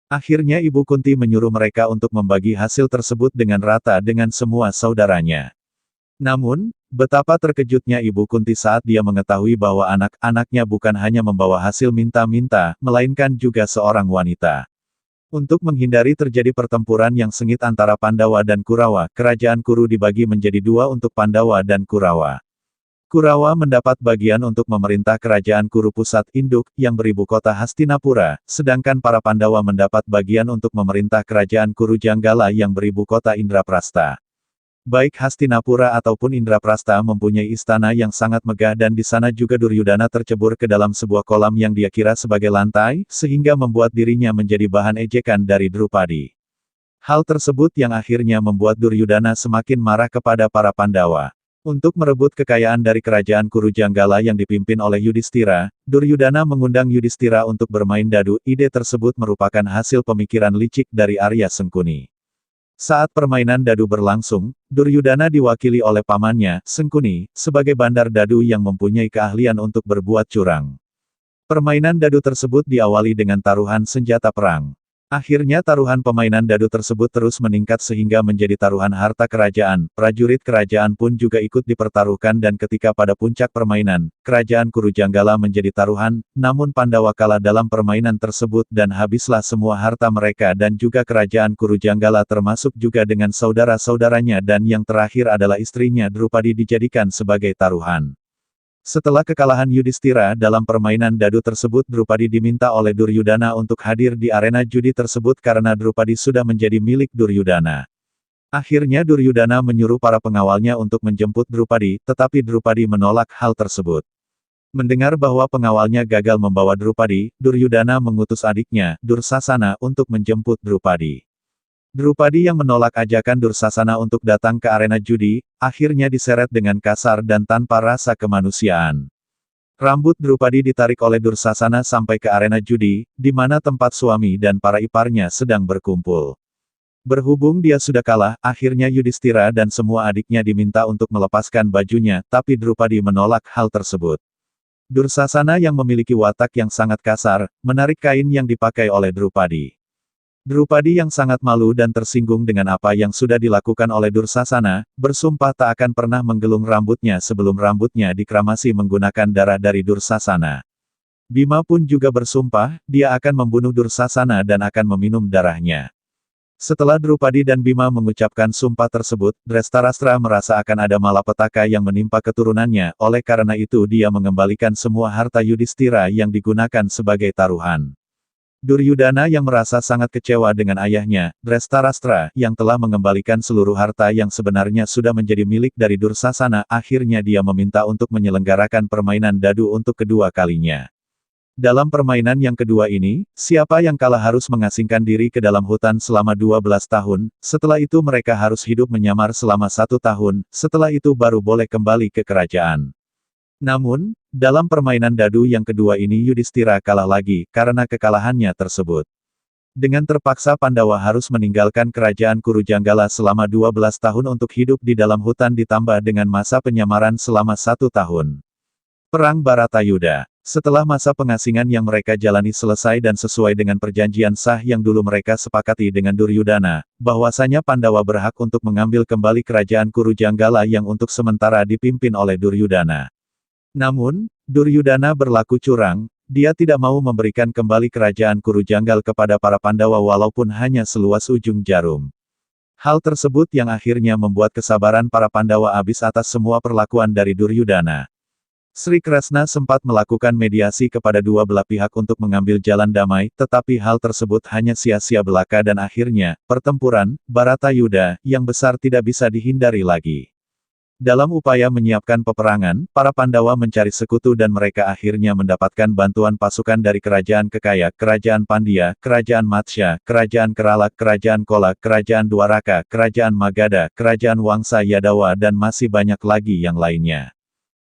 [SPEAKER 1] Akhirnya Ibu Kunti menyuruh mereka untuk membagi hasil tersebut dengan rata dengan semua saudaranya. Namun, betapa terkejutnya Ibu Kunti saat dia mengetahui bahwa anak-anaknya bukan hanya membawa hasil minta-minta, melainkan juga seorang wanita. Untuk menghindari terjadi pertempuran yang sengit antara Pandawa dan Kurawa, kerajaan Kuru dibagi menjadi 2 untuk Pandawa dan Kurawa. Kurawa mendapat bagian untuk memerintah kerajaan Kuru pusat induk, yang beribu kota Hastinapura, sedangkan para Pandawa mendapat bagian untuk memerintah kerajaan Kuru Janggala yang beribu kota Indraprasta. Baik Hastinapura ataupun Indraprasta mempunyai istana yang sangat megah dan di sana juga Duryudana tercebur ke dalam sebuah kolam yang dia kira sebagai lantai, sehingga membuat dirinya menjadi bahan ejekan dari Drupadi. Hal tersebut yang akhirnya membuat Duryudana semakin marah kepada para Pandawa. Untuk merebut kekayaan dari kerajaan Kurujanggala yang dipimpin oleh Yudhistira, Duryudana mengundang Yudhistira untuk bermain dadu. Ide tersebut merupakan hasil pemikiran licik dari Arya Sengkuni. Saat permainan dadu berlangsung, Duryudana diwakili oleh pamannya, Sengkuni, sebagai bandar dadu yang mempunyai keahlian untuk berbuat curang. Permainan dadu tersebut diawali dengan taruhan senjata perang. Akhirnya taruhan pemainan dadu tersebut terus meningkat sehingga menjadi taruhan harta kerajaan. Prajurit kerajaan pun juga ikut dipertaruhkan dan ketika pada puncak permainan, kerajaan Kurujanggala menjadi taruhan, namun Pandawa kalah dalam permainan tersebut dan habislah semua harta mereka dan juga kerajaan Kurujanggala termasuk juga dengan saudara-saudaranya dan yang terakhir adalah istrinya Drupadi dijadikan sebagai taruhan. Setelah kekalahan Yudhistira dalam permainan dadu tersebut, Drupadi diminta oleh Duryudana untuk hadir di arena judi tersebut karena Drupadi sudah menjadi milik Duryudana. Akhirnya Duryudana menyuruh para pengawalnya untuk menjemput Drupadi, tetapi Drupadi menolak hal tersebut. Mendengar bahwa pengawalnya gagal membawa Drupadi, Duryudana mengutus adiknya, Dursasana, untuk menjemput Drupadi. Drupadi yang menolak ajakan Dursasana untuk datang ke arena judi, akhirnya diseret dengan kasar dan tanpa rasa kemanusiaan. Rambut Drupadi ditarik oleh Dursasana sampai ke arena judi, di mana tempat suami dan para iparnya sedang berkumpul. Berhubung dia sudah kalah, akhirnya Yudhistira dan semua adiknya diminta untuk melepaskan bajunya, tapi Drupadi menolak hal tersebut. Dursasana yang memiliki watak yang sangat kasar, menarik kain yang dipakai oleh Drupadi. Drupadi yang sangat malu dan tersinggung dengan apa yang sudah dilakukan oleh Dursasana, bersumpah tak akan pernah menggelung rambutnya sebelum rambutnya dikramasi menggunakan darah dari Dursasana. Bima pun juga bersumpah, dia akan membunuh Dursasana dan akan meminum darahnya. Setelah Drupadi dan Bima mengucapkan sumpah tersebut, Drestarastra merasa akan ada malapetaka yang menimpa keturunannya, oleh karena itu dia mengembalikan semua harta Yudhistira yang digunakan sebagai taruhan. Duryudana yang merasa sangat kecewa dengan ayahnya, Drestarastra, yang telah mengembalikan seluruh harta yang sebenarnya sudah menjadi milik dari Dursasana, akhirnya dia meminta untuk menyelenggarakan permainan dadu untuk kedua kalinya. Dalam permainan yang kedua ini, siapa yang kalah harus mengasingkan diri ke dalam hutan selama 12 tahun, setelah itu mereka harus hidup menyamar selama 1 tahun, setelah itu baru boleh kembali ke kerajaan. Namun, dalam permainan dadu yang kedua ini Yudhistira kalah lagi, karena kekalahannya tersebut. Dengan terpaksa Pandawa harus meninggalkan kerajaan Kurujanggala selama 12 tahun untuk hidup di dalam hutan ditambah dengan masa penyamaran selama 1 tahun. Perang Baratayuda. Setelah masa pengasingan yang mereka jalani selesai dan sesuai dengan perjanjian sah yang dulu mereka sepakati dengan Duryudana, bahwasanya Pandawa berhak untuk mengambil kembali kerajaan Kurujanggala yang untuk sementara dipimpin oleh Duryudana. Namun, Duryudana berlaku curang, dia tidak mau memberikan kembali kerajaan Kurujanggal kepada para Pandawa walaupun hanya seluas ujung jarum. Hal tersebut yang akhirnya membuat kesabaran para Pandawa habis atas semua perlakuan dari Duryudana. Sri Kresna sempat melakukan mediasi kepada dua belah pihak untuk mengambil jalan damai, tetapi hal tersebut hanya sia-sia belaka dan akhirnya, pertempuran Baratayuda yang besar tidak bisa dihindari lagi. Dalam upaya menyiapkan peperangan, para Pandawa mencari sekutu dan mereka akhirnya mendapatkan bantuan pasukan dari Kerajaan Kekaya, Kerajaan Pandya, Kerajaan Matsya, Kerajaan Kerala, Kerajaan Kola, Kerajaan Dwaraka, Kerajaan Magadha, Kerajaan Wangsa Yadawa dan masih banyak lagi yang lainnya.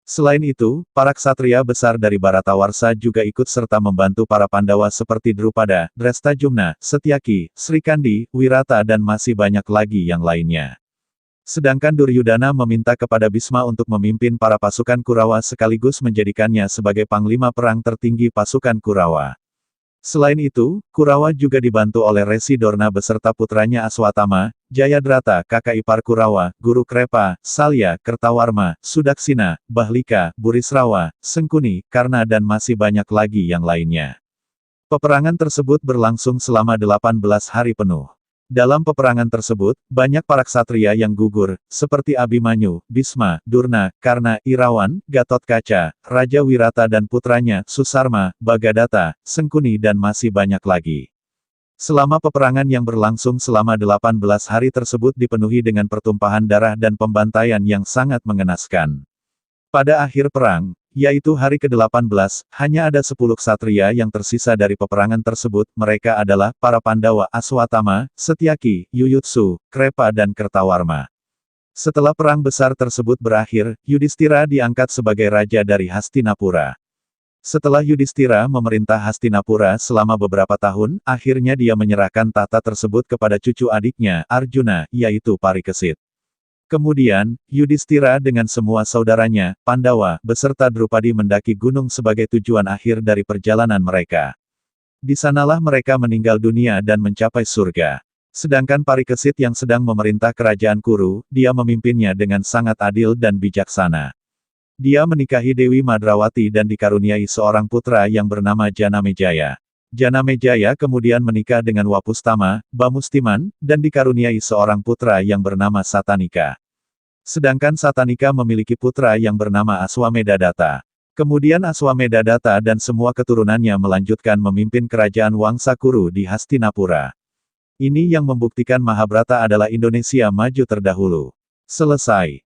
[SPEAKER 1] Selain itu, para ksatria besar dari Bharatawarsha juga ikut serta membantu para Pandawa seperti Drupada, Drestajumna, Setyaki, Srikandi, Wirata dan masih banyak lagi yang lainnya. Sedangkan Duryudana meminta kepada Bisma untuk memimpin para pasukan Kurawa sekaligus menjadikannya sebagai panglima perang tertinggi pasukan Kurawa. Selain itu, Kurawa juga dibantu oleh Resi Dorna beserta putranya Aswatama, Jayadrata, kakak ipar Kurawa, Guru Krepa, Salya, Kertawarma, Sudaksina, Bahlika, Burisrawa, Sengkuni, Karna dan masih banyak lagi yang lainnya. Peperangan tersebut berlangsung selama 18 hari penuh. Dalam peperangan tersebut, banyak para ksatria yang gugur, seperti Abimanyu, Bisma, Durna, Karna, Irawan, Gatotkaca, Raja Wirata dan putranya, Susarma, Bagadatta, Sengkuni dan masih banyak lagi. Selama peperangan yang berlangsung selama 18 hari tersebut dipenuhi dengan pertumpahan darah dan pembantaian yang sangat mengenaskan. Pada akhir perang, yaitu hari ke-18, hanya ada 10 ksatria yang tersisa dari peperangan tersebut, mereka adalah, para Pandawa Aswatama, Setyaki, Yuyutsu, Krepa dan Kertawarma. Setelah perang besar tersebut berakhir, Yudhistira diangkat sebagai raja dari Hastinapura. Setelah Yudhistira memerintah Hastinapura selama beberapa tahun, akhirnya dia menyerahkan tahta tersebut kepada cucu adiknya, Arjuna, yaitu Parikesit. Kemudian, Yudhistira dengan semua saudaranya, Pandawa, beserta Drupadi mendaki gunung sebagai tujuan akhir dari perjalanan mereka. Di sanalah mereka meninggal dunia dan mencapai surga. Sedangkan Parikesit yang sedang memerintah kerajaan Kuru, dia memimpinnya dengan sangat adil dan bijaksana. Dia menikahi Dewi Madrawati dan dikaruniai seorang putra yang bernama Janamejaya. Janamejaya kemudian menikah dengan Wapustama, Bamustiman, dan dikaruniai seorang putra yang bernama Satanika. Sedangkan Satanika memiliki putra yang bernama Aswamedadatta. Kemudian Aswamedadatta dan semua keturunannya melanjutkan memimpin kerajaan Wangsa Kuru di Hastinapura. Ini yang membuktikan Mahabharata adalah Indonesia maju terdahulu. Selesai.